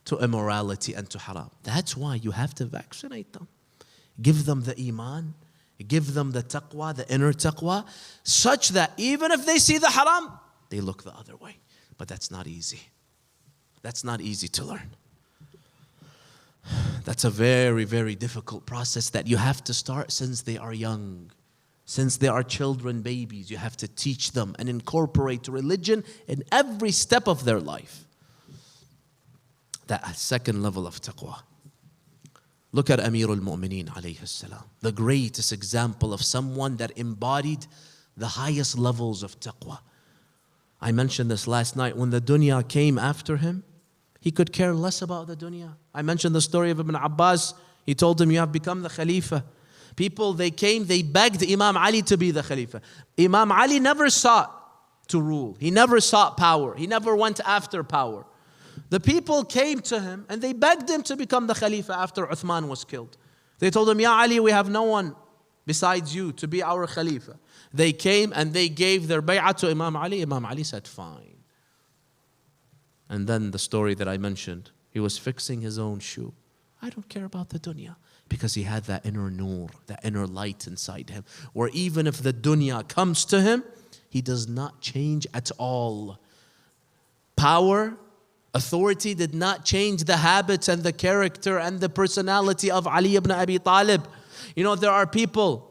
to immorality and to haram. That's why you have to vaccinate them. Give them the iman. Give them the taqwa, the inner taqwa, such that even if they see the haram, they look the other way. But that's not easy. That's not easy to learn. That's a very, very difficult process that you have to start since they are young. Since they are children, babies, you have to teach them and incorporate religion in every step of their life. That second level of taqwa. Look at Amir al-Mu'mineen alayhi salam, the greatest example of someone that embodied the highest levels of taqwa. I mentioned this last night. When the dunya came after him, he could care less about the dunya. I mentioned the story of Ibn Abbas. He told him, you have become the Khalifa. People, they came, they begged Imam Ali to be the Khalifa. Imam Ali never sought to rule. He never sought power. He never went after power. The people came to him and they begged him to become the Khalifa after Uthman was killed. They told him, Ya Ali, we have no one besides you to be our Khalifa. They came and they gave their bay'ah to Imam Ali. Imam Ali said, fine. And then the story that I mentioned, he was fixing his own shoe. I don't care about the dunya, because he had that inner nur, that inner light inside him, where even if the dunya comes to him, he does not change at all. Power, authority did not change the habits and the character and the personality of Ali ibn Abi Talib. You know, there are people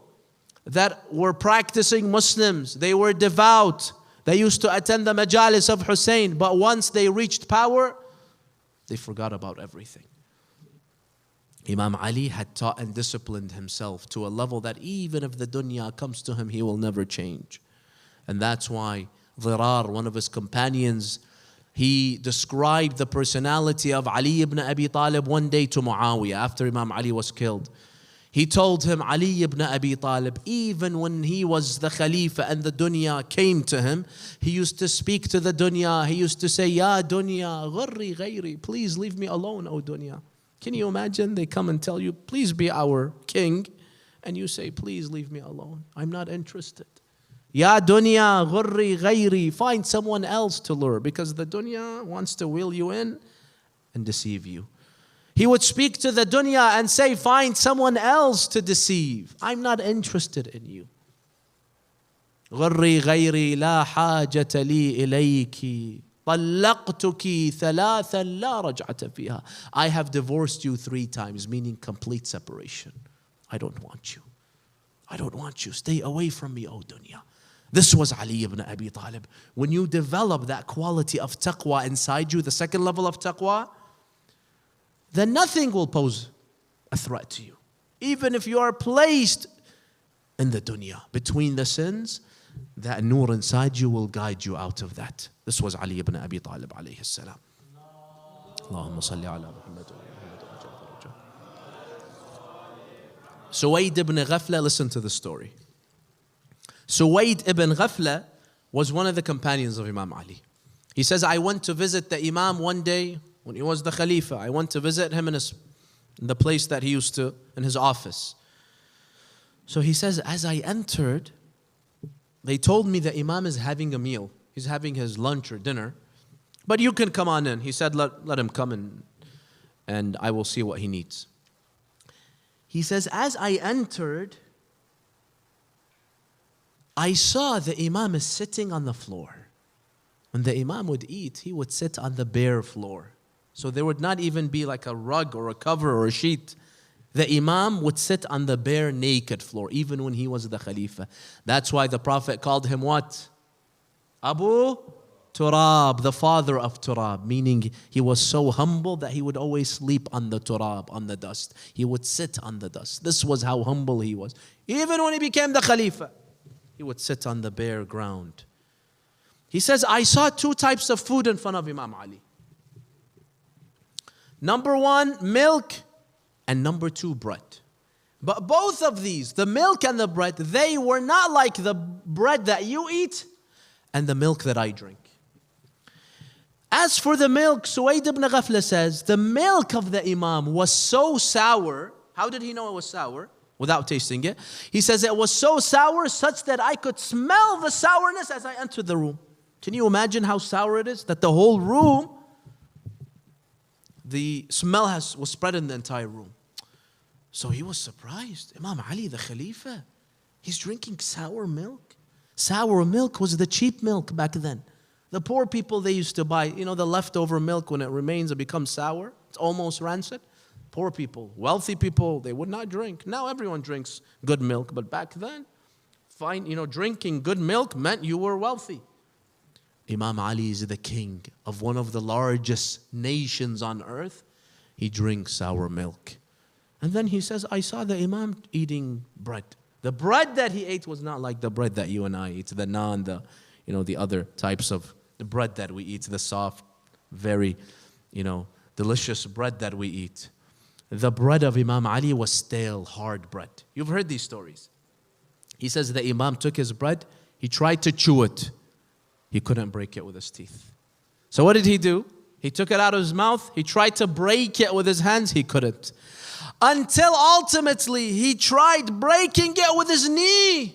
that were practicing Muslims. They were devout. They used to attend the majalis of Hussein, but once they reached power, they forgot about everything. Imam Ali had taught and disciplined himself to a level that even if the dunya comes to him, he will never change. And that's why Dhirar, one of his companions, He described the personality of Ali ibn Abi Talib one day to Muawiyah after Imam Ali was killed. He told him, Ali ibn Abi Talib, even when he was the Khalifa and the dunya came to him, he used to speak to the dunya. He used to say, Ya dunya, ghurri ghayri, please leave me alone, O dunya. Can you imagine? They come and tell you, please be our king. And you say, please leave me alone. I'm not interested. Ya dunya, ghurri ghayri, find someone else to lure, because the dunya wants to wheel you in and deceive you. He would speak to the dunya and say, find someone else to deceive. I'm not interested in you. غري غيري لا حاجة لي إليك طلقتك ثلاثا لا رجعة فيها. I have divorced you 3 times, meaning complete separation. I don't want you. I don't want you. Stay away from me, O dunya. This was Ali ibn Abi Talib. When you develop that quality of taqwa inside you, the second level of taqwa, then nothing will pose a threat to you. Even if you are placed in the dunya, between the sins, that nur inside you will guide you out of that. This was Ali ibn Abi Talib alayhi salam. Allahumma salli ala Muhammad wa ala Suwayd ibn Ghafla, listen to the story. Suwayd ibn Ghafla was one of the companions of Imam Ali. He says, I went to visit the Imam one day when he was the Khalifa. I went to visit him in the place that he used to, in his office. So he says, as I entered, they told me the Imam is having a meal. He's having his lunch or dinner. But you can come on in. He said, let him come and I will see what he needs. He says, as I entered, I saw the Imam is sitting on the floor. When the Imam would eat, he would sit on the bare floor. So there would not even be like a rug or a cover or a sheet. The Imam would sit on the bare naked floor, even when he was the Khalifa. That's why the Prophet called him what? Abu Turab, the father of Turab, meaning he was so humble that he would always sleep on the Turab, on the dust. He would sit on the dust. This was how humble he was. Even when he became the Khalifa, he would sit on the bare ground. He says, I saw 2 types of food in front of Imam Ali. Number 1, milk, and number 2, bread. But both of these, the milk and the bread, they were not like the bread that you eat and the milk that I drink. As for the milk, Suwayd ibn Ghafla says, the milk of the Imam was so sour. How did he know it was sour? Without tasting it. He says it was so sour such that I could smell the sourness as I entered the room. Can you imagine how sour it is? That the whole room, the smell was spread in the entire room. So he was surprised. Imam Ali, the Khalifa, he's drinking sour milk. Sour milk was the cheap milk back then. The poor people, they used to buy, the leftover milk when it remains, it becomes sour. It's almost rancid. Poor people, wealthy people, they would not drink. Now everyone drinks good milk, but back then, drinking good milk meant you were wealthy. Imam Ali is the king of one of the largest nations on earth. He drinks sour milk. And then he says, I saw the Imam eating bread. The bread that he ate was not like the bread that you and I eat, the naan, the other types of the bread that we eat, the soft, very, delicious bread that we eat. The bread of Imam Ali was stale, hard bread. You've heard these stories. He says the Imam took his bread, he tried to chew it. He couldn't break it with his teeth. So what did he do? He took it out of his mouth. He tried to break it with his hands. He couldn't. Until ultimately he tried breaking it with his knee.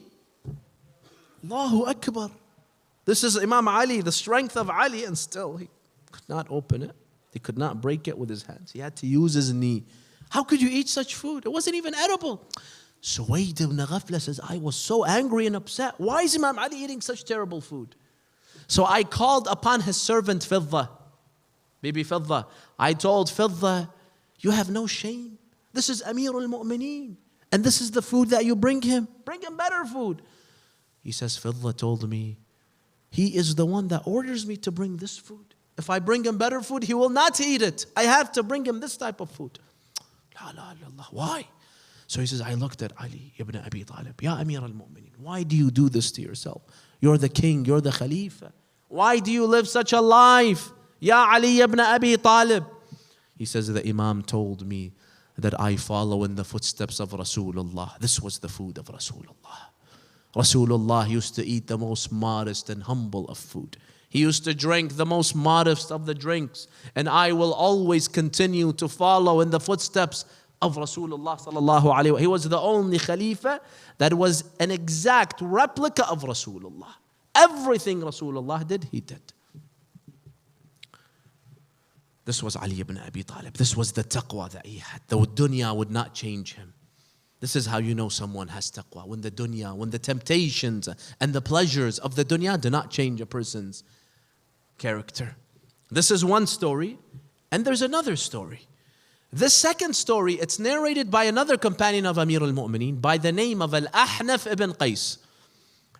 Allahu Akbar. This is Imam Ali, the strength of Ali, and still he could not open it. He could not break it with his hands. He had to use his knee. How could you eat such food? It wasn't even edible. Suwayd ibn Ghafla says, I was so angry and upset. Why is Imam Ali eating such terrible food? So I called upon his servant Fidda, Bibi Fidda. I told Fidda, you have no shame. This is Amir al-Mu'mineen. And this is the food that you bring him. Bring him better food. He says, Fidda told me, he is the one that orders me to bring this food. If I bring him better food, he will not eat it. I have to bring him this type of food. La la la. Why? So he says, I looked at Ali ibn Abi Talib. Ya Amir al-Mu'mineen, why do you do this to yourself? You're the king, you're the Khalifa. Why do you live such a life? Ya Ali ibn Abi Talib. He says, the Imam told me that I follow in the footsteps of Rasulullah. This was the food of Rasulullah. Rasulullah used to eat the most modest and humble of food. He used to drink the most modest of the drinks. And I will always continue to follow in the footsteps of Rasulullah sallallahu alaihi wasallam. He was the only Khalifa that was an exact replica of Rasulullah. Everything Rasulullah did, he did. This was Ali ibn Abi Talib. This was the taqwa that he had. The dunya would not change him. This is how you know someone has taqwa. When the dunya, when the temptations and the pleasures of the dunya do not change a person's character. This is one story, and there's another story. This second story, it's narrated by another companion of Amir al-Mu'mineen by the name of Al-Ahnaf ibn Qais.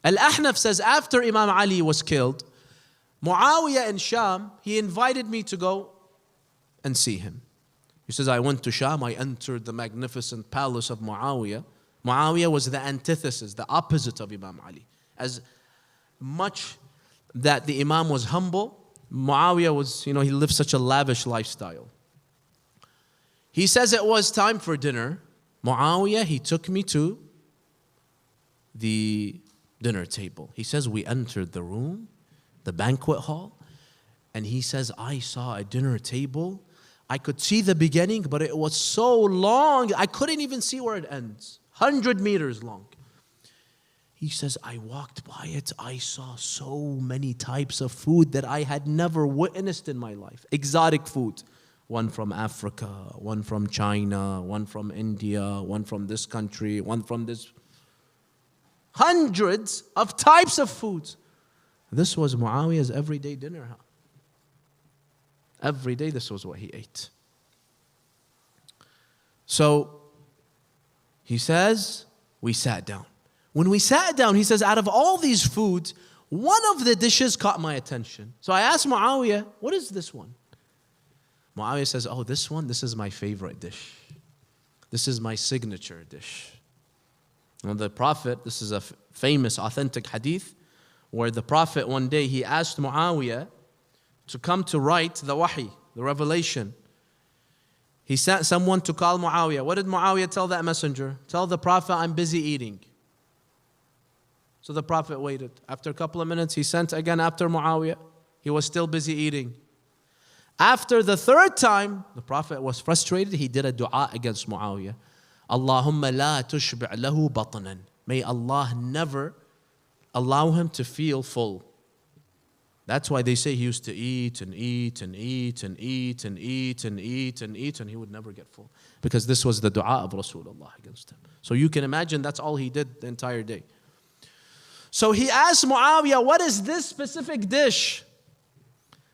Al-Ahnaf says, after Imam Ali was killed, Muawiyah in Sham, he invited me to go and see him. He says, I went to Sham, I entered the magnificent palace of Muawiyah. Muawiyah was the antithesis, the opposite of Imam Ali. As much that the Imam was humble, Muawiyah was, he lived such a lavish lifestyle. He says it was time for dinner. Muawiyah, he took me to the dinner table. He says we entered the room, the banquet hall, and he says I saw a dinner table. I could see the beginning, but it was so long, I couldn't even see where it ends. 100 meters long. He says, I walked by it, I saw so many types of food that I had never witnessed in my life. Exotic food. One from Africa, one from China, one from India, one from this country, one from this. Hundreds of types of foods. This was Muawiyah's everyday dinner. Every day this was what he ate. So, he says, we sat down. When we sat down, he says, out of all these foods, one of the dishes caught my attention. So I asked Muawiyah, what is this one? Muawiyah says, oh, this one, this is my favorite dish. This is my signature dish. And the Prophet, this is a famous, authentic hadith, where the Prophet one day, he asked Muawiyah to come to write the wahi, the revelation. He sent someone to call Muawiyah. What did Muawiyah tell that messenger? Tell the Prophet, I'm busy eating. So the Prophet waited. After a couple of minutes, he sent again after Muawiyah. He was still busy eating. After the third time, the Prophet was frustrated. He did a dua against Muawiyah. Allahumma la tushbi' lahu batanan. May Allah never allow him to feel full. That's why they say he used to eat and eat and eat and eat and eat and eat and eat, and he would never get full. Because this was the dua of Rasulullah against him. So you can imagine that's all he did the entire day. So he asked Muawiyah, what is this specific dish?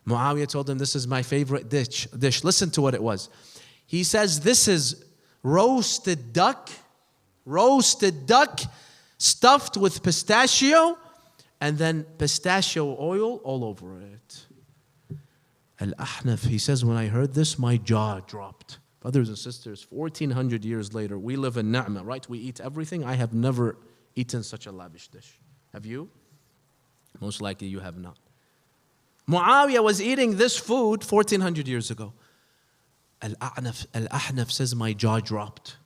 Muawiyah told him, this is my favorite dish. Listen to what it was. He says, this is roasted duck stuffed with pistachio, and then pistachio oil all over it. Al-Ahnaf, he says, when I heard this, my jaw dropped. Brothers and sisters, 1400 years later, we live in ni'mah, right? We eat everything. I have never eaten such a lavish dish. Have you? Most likely you have not. Muawiyah was eating this food 1400 years ago. Al-Ahnaf says, my jaw dropped.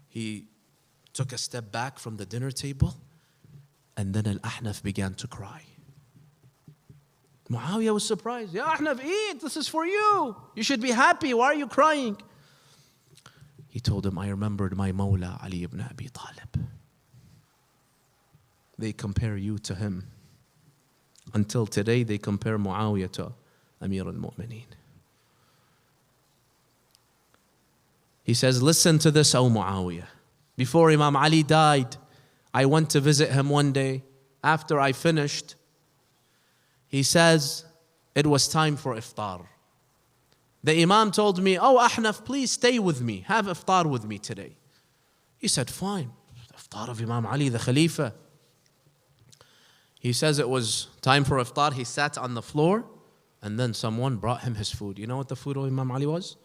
He took a step back from the dinner table, and then Al-Ahnaf began to cry. Muawiyah was surprised. Ya Ahnaf, eat, this is for you. You should be happy, why are you crying? He told him, I remembered my Mawla Ali ibn Abi Talib. They compare you to him. Until today, they compare Muawiyah to Amir al-Mu'mineen. He says, listen to this, O Muawiyah. Before Imam Ali died, I went to visit him one day. After I finished, he says, it was time for iftar. The Imam told me, oh Ahnaf, please stay with me. Have iftar with me today. He said, fine. Iftar of Imam Ali, the Khalifa. He says it was time for iftar. He sat on the floor, and then someone brought him his food. You know what the food of Imam Ali was?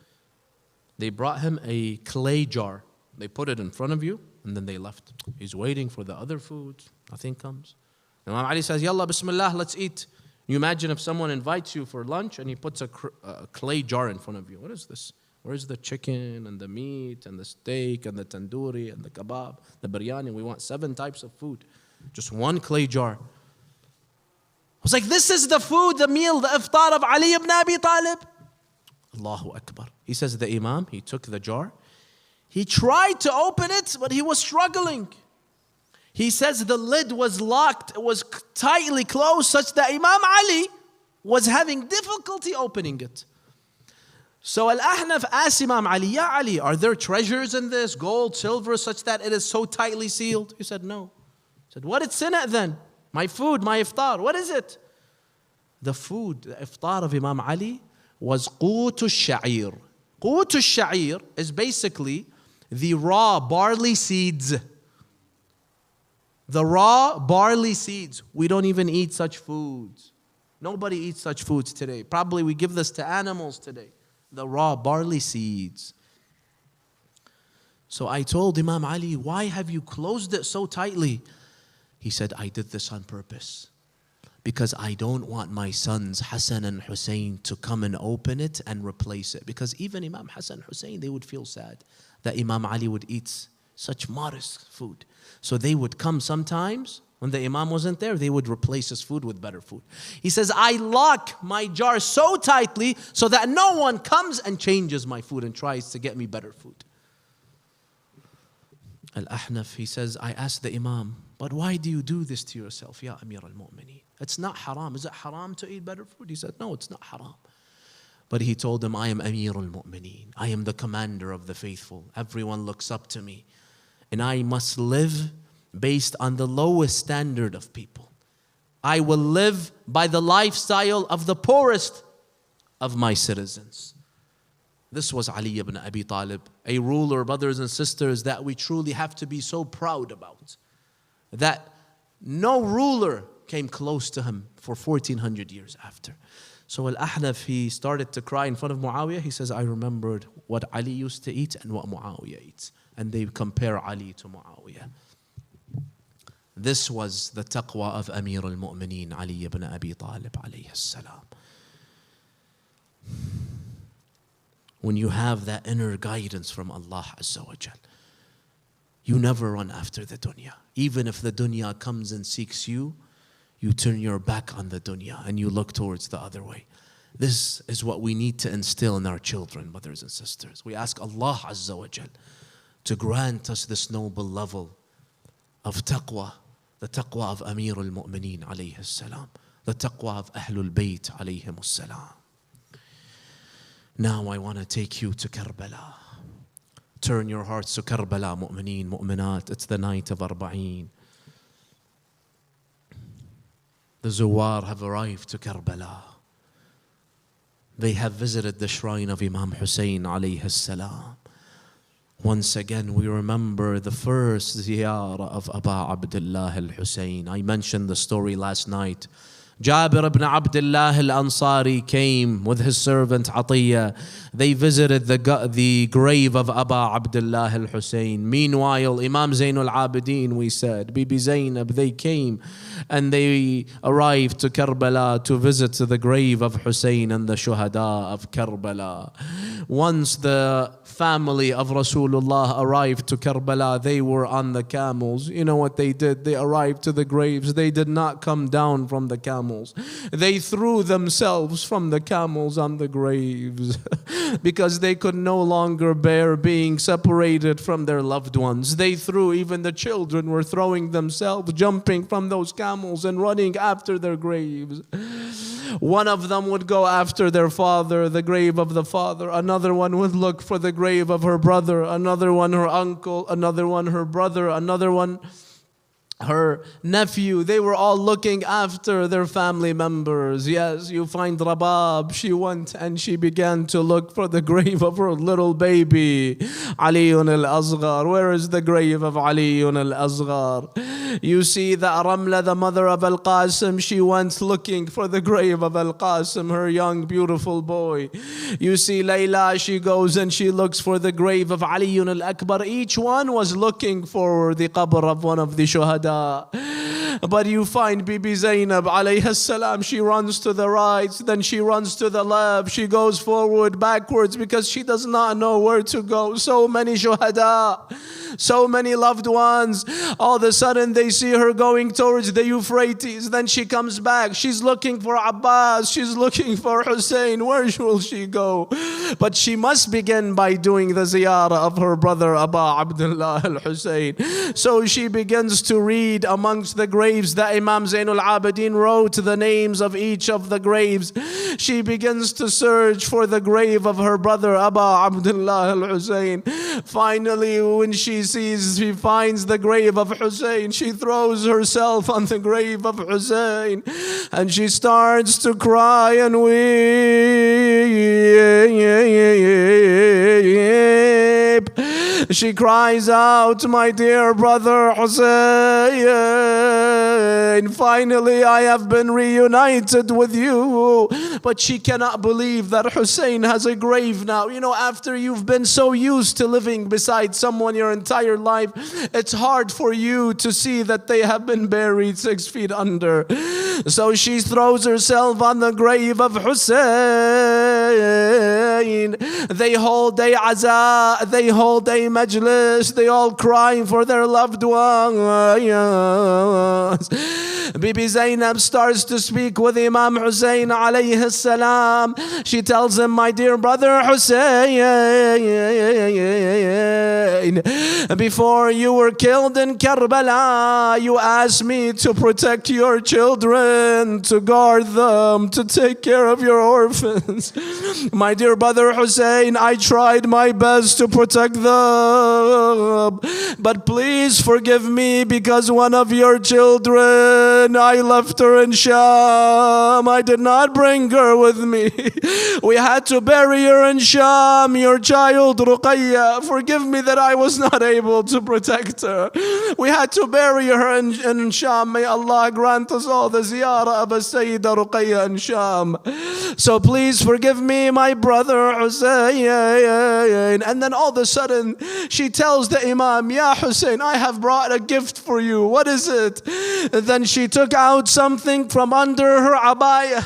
They brought him a clay jar. They put it in front of you, and then they left. He's waiting for the other food. Nothing comes. Imam Ali says, Yalla, Bismillah, let's eat. You imagine if someone invites you for lunch and he puts a clay jar in front of you. What is this? Where's the chicken and the meat and the steak and the tandoori and the kebab, the biryani? We want 7 types of food. Just one clay jar. I was like, this is the food, the meal, the iftar of Ali ibn Abi Talib. Allahu Akbar. He says the Imam, he took the jar. He tried to open it, but he was struggling. He says the lid was locked. It was tightly closed such that Imam Ali was having difficulty opening it. So Al-Ahnaf asked Imam Ali, Ya Ali, are there treasures in this, gold, silver, such that it is so tightly sealed? He said, no. He said, what is in it then? My food, my iftar, what is it? The food, the iftar of Imam Ali was qutu sha'ir. Qutu sha'ir is basically the raw barley seeds. The raw barley seeds. We don't even eat such foods. Nobody eats such foods today. Probably we give this to animals today. The raw barley seeds. So I told Imam Ali, why have you closed it so tightly? He said, I did this on purpose. Because I don't want my sons Hassan and Hussein to come and open it and replace it. Because even Imam Hassan and Hussein, they would feel sad that Imam Ali would eat such modest food. So they would come sometimes, when the Imam wasn't there, they would replace his food with better food. He says, I lock my jar so tightly so that no one comes and changes my food and tries to get me better food. Al-Ahnaf, he says, I asked the Imam, but why do you do this to yourself, Ya Amir al-Mu'mineen? It's not haram. Is it haram to eat better food? He said, no, it's not haram. But he told him, I am Amir al-Mu'mineen. I am the commander of the faithful. Everyone looks up to me. And I must live based on the lowest standard of people. I will live by the lifestyle of the poorest of my citizens. This was Ali ibn Abi Talib, a ruler, brothers and sisters, that we truly have to be so proud about. That no ruler came close to him for 1400 years after. So Al-Ahnaf, he started to cry in front of Muawiyah. He says, I remembered what Ali used to eat and what Muawiyah eats. And they compare Ali to Muawiyah. This was the taqwa of Amir al-Mu'mineen, Ali ibn Abi Talib alayhi salam. When you have that inner guidance from Allah Azzawajal, you never run after the dunya. Even if the dunya comes and seeks you, you turn your back on the dunya and you look towards the other way. This is what we need to instill in our children, brothers and sisters. We ask Allah Azzawajal to grant us this noble level of taqwa, the taqwa of Amir al-Mu'mineen alayhi salam, the taqwa of Ahlul Bayt alayhim salam. Now I want to take you to Karbala. Turn your hearts to Karbala, mu'mineen, mu'minat. It's the night of Arba'een. The Zuwar have arrived to Karbala. They have visited the shrine of Imam Hussein alayhi salam. Once again, we remember the first ziyarah of Aba Abdullah al-Hussein. I mentioned the story last night. Jabir ibn Abdullah al-Ansari came with his servant Atiyah. They visited the grave of Aba Abdullah al-Hussein. Meanwhile, Imam Zainul Abidin, we said, Bibi Zainab, they came and they arrived to Karbala to visit the grave of Hussein and the Shuhada of Karbala. Once the family of Rasulullah arrived to Karbala, they were on the camels. You know what they did? They arrived to the graves. They did not come down from the camels. They threw themselves from the camels on the graves because they could no longer bear being separated from their loved ones. They threw, even the children were throwing themselves, jumping from those camels and running after their graves. One of them would go after their father, the grave of the father. Another one would look for the grave of her brother. Another one her uncle. Another one her brother. Another one her nephew. They were all looking after their family members. Yes, you find Rabab. She went and she began to look for the grave of her little baby, Aliyun al-Asghar. Where is the grave of Aliyun al-Asghar? You see that Ramla, the mother of Al-Qasim, she went looking for the grave of Al-Qasim, her young beautiful boy. You see Layla, she goes and she looks for the grave of Aliyun al-Akbar. Each one was looking for the qabr of one of the shuhada. But you find Bibi Zainab alayhi salam, she runs to the right, then she runs to the left, she goes forward, backwards, because she does not know where to go. So many shuhada, so many loved ones. All of a sudden they see her going towards the Euphrates. Then she comes back. She's looking for Abbas. She's looking for Hussein. Where will she go? But she must begin by doing the ziyarah of her brother Abu Abdullah al-Hussein. So she begins to read amongst the graves that Imam Zainul Abidin wrote the names of each of the graves. She begins to search for the grave of her brother Abu Abdullah al-Hussein. Finally, when she finds the grave of Hussein, she throws herself on the grave of Hussein and she starts to cry and weep. She cries out, "My dear brother Hussein, finally I have been reunited with you." But she cannot believe that Hussein has a grave now. You know, after you've been so used to living beside someone your entire life, it's hard for you to see that they have been buried 6 feet under. So she throws herself on the grave of Hussein. They hold a aza, they hold a majlis, they all crying for their loved ones. Bibi Zainab starts to speak with Imam Hussein alayhi salam. She tells him, "My dear brother Hussein, before you were killed in Karbala, you asked me to protect your children, to guard them, to take care of your orphans. My dear brother Hussein, I tried my best to protect them, but please forgive me because one of your children, I left her in Sham. I did not bring her with me. We had to bury her in Sham, your child Ruqayya. Forgive me that I was not able to protect her. We had to bury her in Sham. May Allah grant us all the ziyarah of Sayyida Ruqayya in Sham. So please forgive me, my brother Hussein." And then all of a sudden, she tells the Imam, "Ya Hussein, I have brought a gift for you. What is it?" Then she took out something from under her abaya.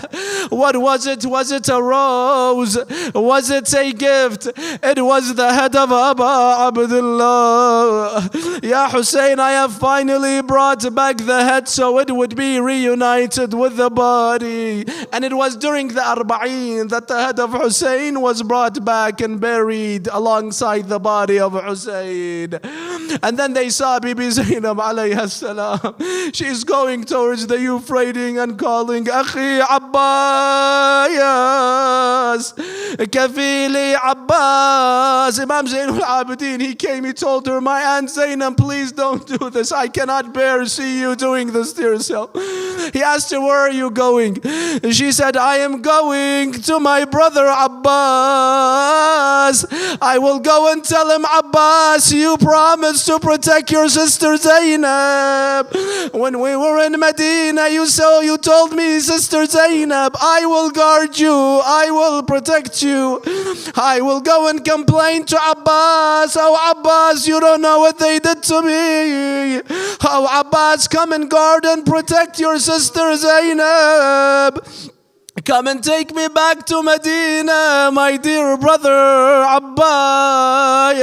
What was it? Was it a rose? Was it a gift? It was the head of Abu Abdullah. "Ya Hussein, I have finally brought back the head so it would be reunited with the body." And it was during the Arba'een that the head of Hussein was brought back and buried alongside the body of Hussein. And then they saw Bibi Zainab alayhi salam. She's going towards the Euphrates and calling, "Akhi Abbas, Kafili Abbas." Imam Zainul Abidin, he came, he told her, "My aunt Zainab, please don't do this. I cannot bear see you doing this to yourself." He asked her, "Where are you going?" She said, "I am going to my brother Abbas. I will go and tell him, Abbas, you promised to protect your sister Zainab. When we were in Medina, you told me, Sister Zainab, I will guard you, I will protect you. I will go and complain to Abbas. Oh Abbas, you don't know what they did to me. Oh Abbas, come and guard and protect your sister Zainab. Come and take me back to Medina, my dear brother Abbas."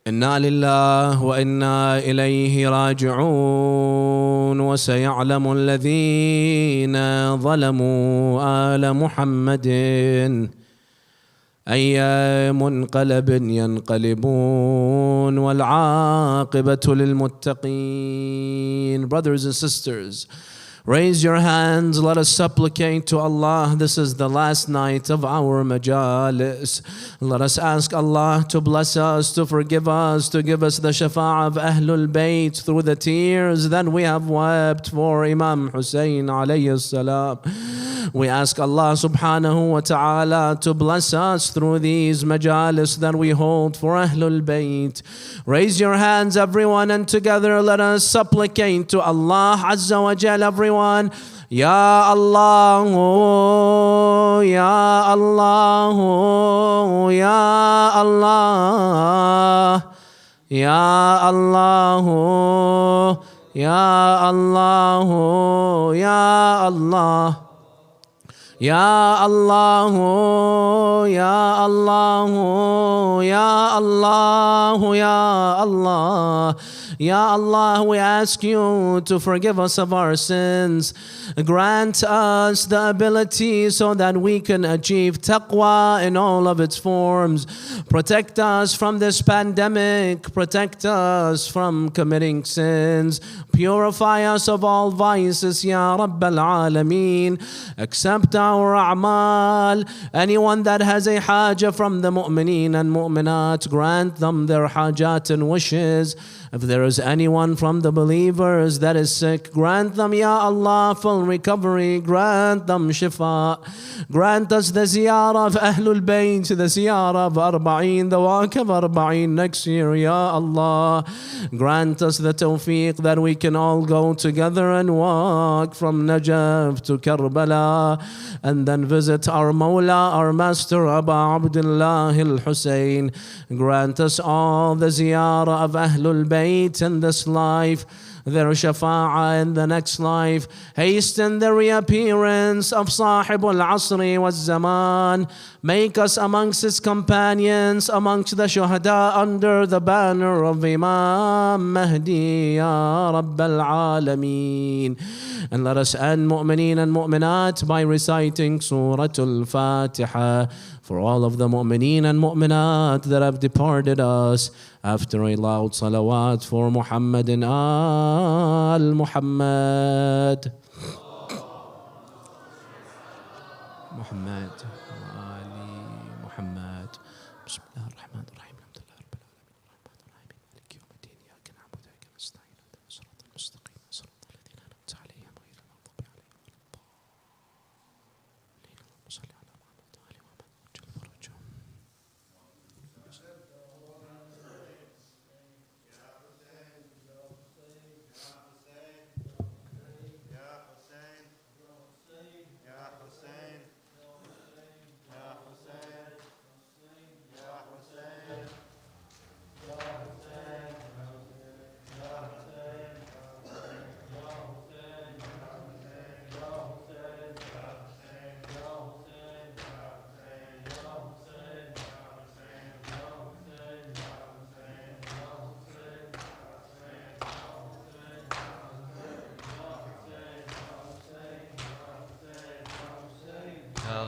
إنا لله وإنا إليه راجعون. وسيعلم الذين ظلموا آل محمد أي منقلب ينقلبون والعاقبة للمتقين. Brothers and sisters, raise your hands, let us supplicate to Allah. This is the last night of our majalis. Let us ask Allah to bless us, to forgive us, to give us the shafa'ah of Ahlul Bayt through the tears that we have wept for Imam Hussein alayhi salam. We ask Allah subhanahu wa ta'ala to bless us through these majalis that we hold for Ahlul Bayt. Raise your hands, everyone, and together let us supplicate to Allah Azzawajal, everyone. Ya Allah, Ya Allah, Ya Allah, Ya Allah, Ya Allah, Ya Allah. Ya Allah, Ya Allah, Ya Allah, Ya Allah. Ya Allah, we ask you to forgive us of our sins. Grant us the ability so that we can achieve taqwa in all of its forms. Protect us from this pandemic. Protect us from committing sins. Purify us of all vices, Ya Rabbal Alameen. Accept our a'mal. Anyone that has a haja from the mu'mineen and mu'minat, grant them their hajat and wishes. If there is anyone from the believers that is sick, grant them, Ya Allah, full recovery. Grant them shifa. Grant us the ziyarah of Ahlul Bayt, the ziyarah of Arba'een, the walk of Arba'een next year, Ya Allah. Grant us the tawfiq that we can all go together and walk from Najaf to Karbala and then visit our Mawla, our Master, Abu Abdullah al-Hussein. Grant us all the ziyarah of Ahlul Bayt in this life, their shafa'ah in the next life. Hasten the reappearance of Sahib al-Asri wal-Zaman. Make us amongst his companions, amongst the shuhada under the banner of Imam Mahdi, Ya Rabbal Alameen. And let us end mu'mineen and mu'minat by reciting Surah Al-Fatiha for all of the mu'mineen and mu'minat that have departed us, after a loud salawat for Muhammad and Al-Muhammad. Muhammad.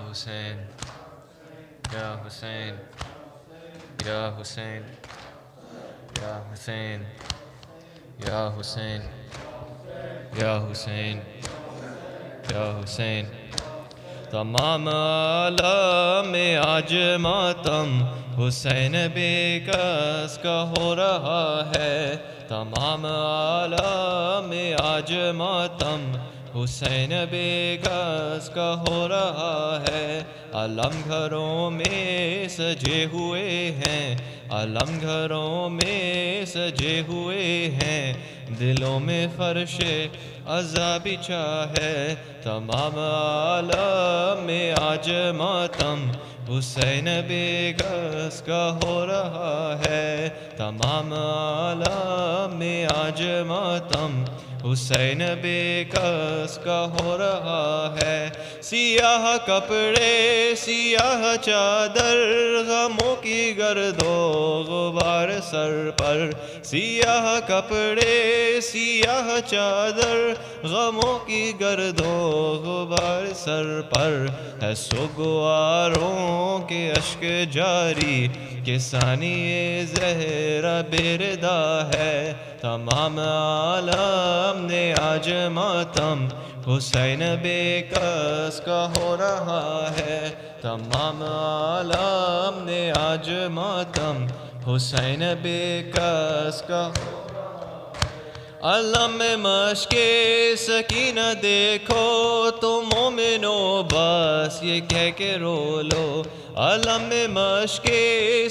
Hussein, Ya Hussein, Ya Hussein, Ya Hussein, Ya Hussein, Ya Hussein, Ya Hussein. तमाम आलम में आज मातम हुसैन बेकस का हो रहा है. तमाम आलम में आज मातम हुसैन बेकस का हो रहा है. अलम घरों में सजे हुए हैं, अलम घरों में सजे हुए हैं, दिलों में फर्शे अज़ा बिछा है. तमाम आलम में आज मातम हुसैन बेकस का हो रहा है. तमाम आलम में आज मातम हुसैन बेकस का हो रहा है. सियाह कपड़े सियाह चादर गमों की गर्दो गुबार सर पर. सियाह कपड़े सियाह चादर गमों की गर्दो गुबार सर पर है. सुगवारों के अश्क जारी किसानी ज़हरा बेरदा है. तमाम आलम ने आज मातम हुसैन बेकस का हो रहा है. तमाम आलम ने आज मातम हुसैन बेकस का. علم مشق سکینہ دیکھو تو مومنو بس یہ کہہ کے رو لو. علم مشق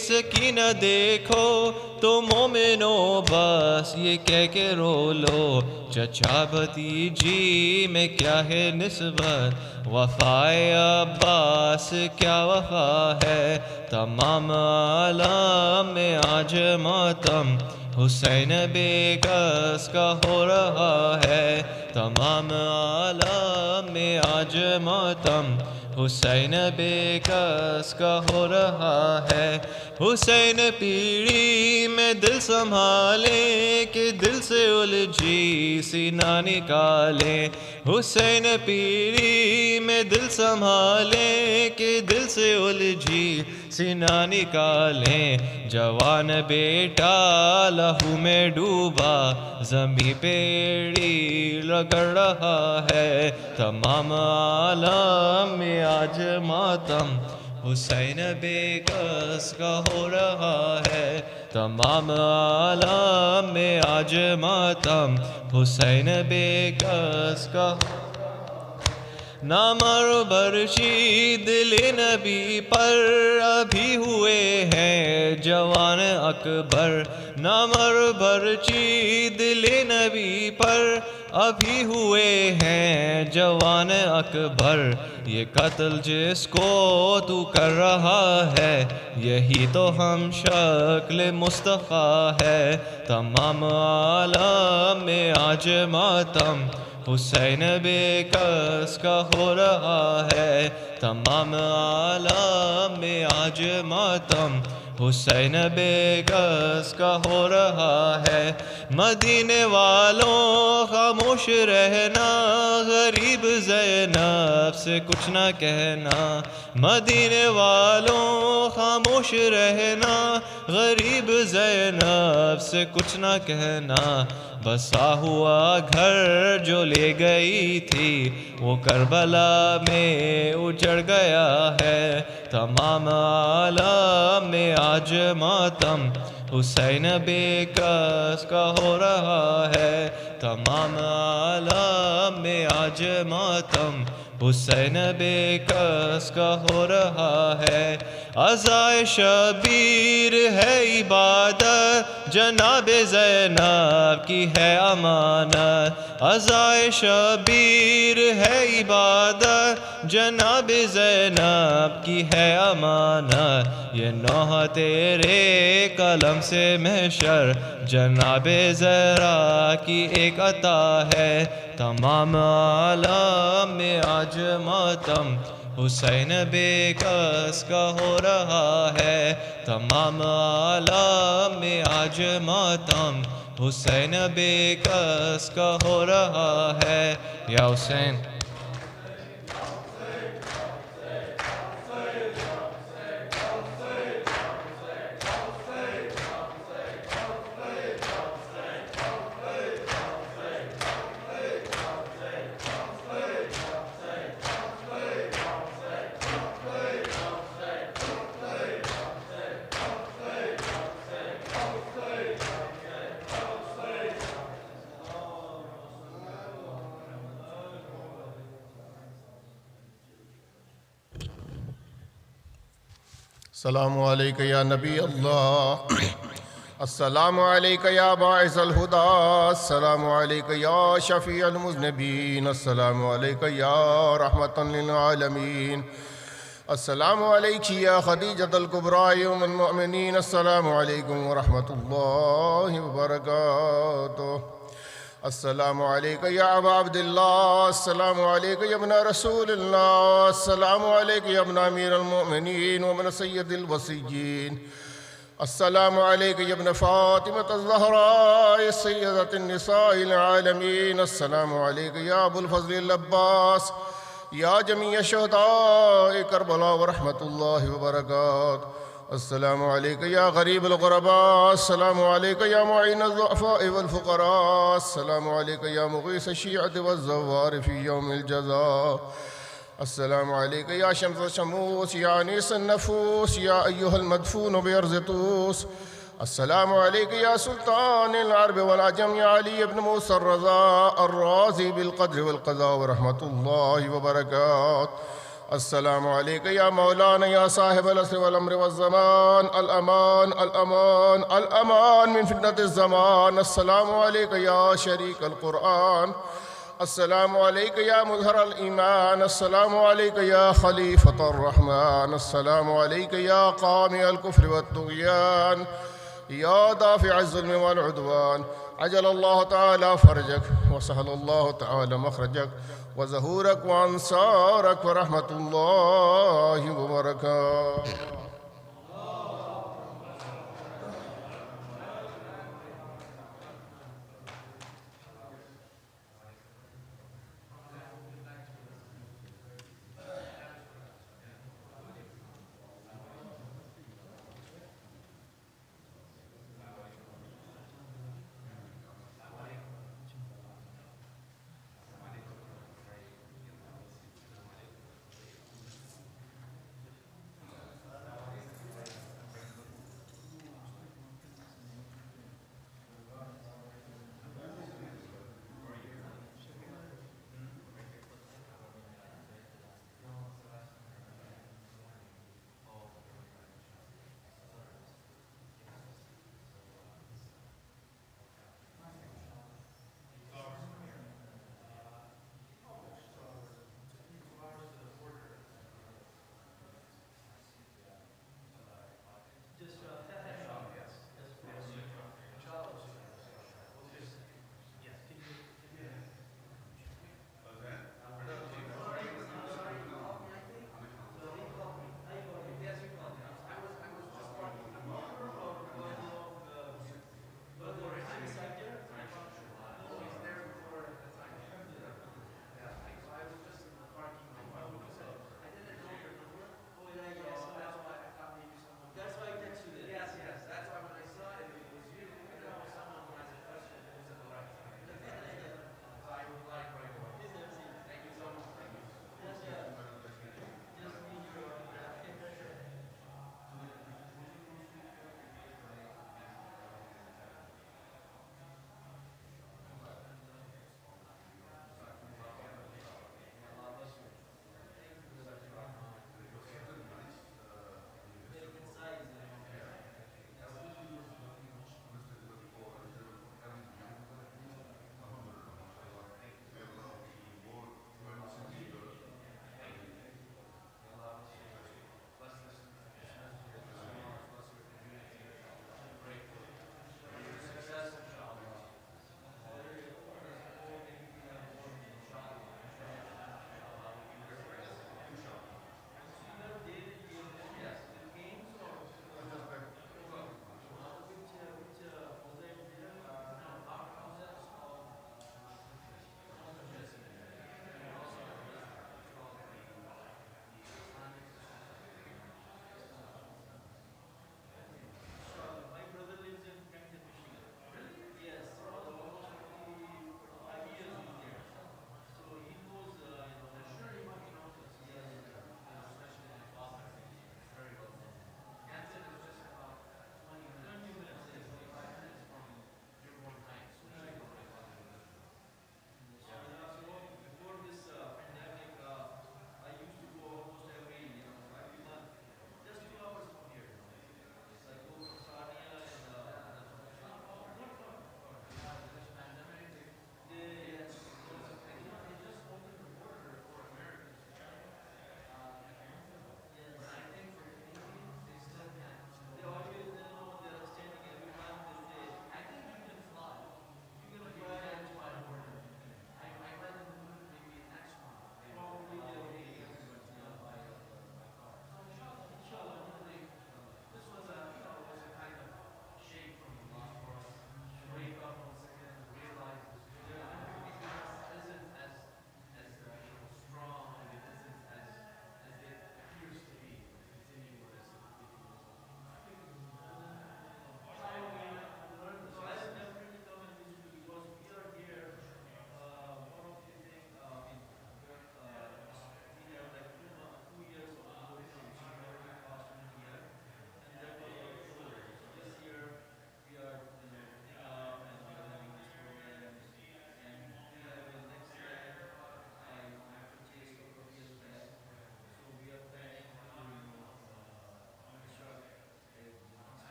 سکینہ دیکھو تو مومنو بس یہ کہہ کے رو لو. چچا بھتیجی میں کیا ہے نسبت، وفائے عباس کیا وفا ہے. تمام عالم میں آج ماتم حسین بے کس کا ہو رہا ہے. تمام عالم میں آج ماتم حسین بے کس کا ہو رہا ہے. حسین پیڑھی میں دل سنبھالیں کہ دل سے الجھی سینہ نکالیں. حسین پیڑھی میں دل سنبھالیں کہ دل سے الجھی سینہ نکالیں. جوان بیٹا لہو میں ڈوبا زمیں پہ ایڑی رگڑ رہا ہے. تمام عالم میں آج ماتم حسین بے کس کا ہو رہا ہے. تمام عالم میں آج ماتم حسین بے کس کا. نامر برشی دل نبی پر ابھی ہوئے ہیں جوان اکبر. نامر برچی دل نبی پر ابھی ہوئے ہیں جوان اکبر. یہ قتل جس کو تو کر رہا ہے یہی تو ہم شکل مصطفیٰ ہے. تمام عالم میں آج ماتم حسین بے کس کا ہو رہا ہے. تمام عالم میں آج ماتم حسین بے کس کا ہو رہا ہے. مدینے والوں خاموش رہنا غریب زینب سے کچھ نہ کہنا. مدینے والوں خاموش رہنا غریب زینب سے کچھ نہ کہنا. بسا ہوا گھر جو لے گئی تھی وہ کربلا میں اجڑ گیا ہے. تمام عالم میں آج ماتم حسین بے کس کا ہو رہا ہے. تمام عالم میں آج ماتم حسین بے کس کا ہو رہا ہے. عزائے شبیر ہے عبادت جناب زینب کی ہے امانت. عزائے شبیر ہے عبادت جناب زینب کی ہے امانت. یہ نوح تیرے قلم سے محشر جناب زہرا کی ایک عطا ہے. تمام عالم میں آج ماتم حسین بے کس کا ہو رہا ہے. تمام عالم میں آج ماتم حسین بے کس کا ہو رہا ہے. یا حسین السلام علیکہ یا نبی اللہ، السلام علیکہ یا باعث الہدا، السلام علیکہ یا شفیع المذنبین، السلام علیکہ یا رحمۃ للعالمین، السلام علیکہ یا خدیجۃ الکبریٰ ام المؤمنین، السلام علیکم ورحمۃ اللہ وبرکاتہ. السلام علیکہ یا ابا عبداللہ، السلام علیکہ یا ابن رسول اللہ، السلام علیکہ یا ابن امیر المؤمنین وابن سید الوصیین، السلام علیکہ یا ابن فاطمۃ الزہراء سیدۃ النساء العالمین، السلام علیکہ یا ابو الفضل العباس یا جمیع شہداء کربلا ورحمۃ اللہ وبرکاتہ. السلام علیکہ یا غریب الغرباء، السلام علیکہ یا معین الضعفاء والفقراء، السلام علیکہ یا مغیث الشیعۃ والزوار فی یوم الجزاء، السلام علیکہ یا شمس الشموس یا انیس النفوس یا ایہا المدفون بارض طوس، السلام عليك يا سلطان العرب والعجم يا علي بن موسى الرضا الرازي بالقدر والقضاء ورحمة الله وبركاته. السلام عليك يا مولانا يا صاحب العصر والأمر والزمان، الأمان الأمان الأمان من فتنة الزمان. السلام عليك يا شريك القرآن. السلام عليك يا مظهر الإيمان. السلام عليك يا خليفة الرحمن. السلام عليك يا قامع الكفر والطغيان، يا دافع الظلم والعدوان. عجل الله تعالى فرجك وسهل الله تعالى مخرجك وظهورك وأنصارك ورحمة الله وبركاته.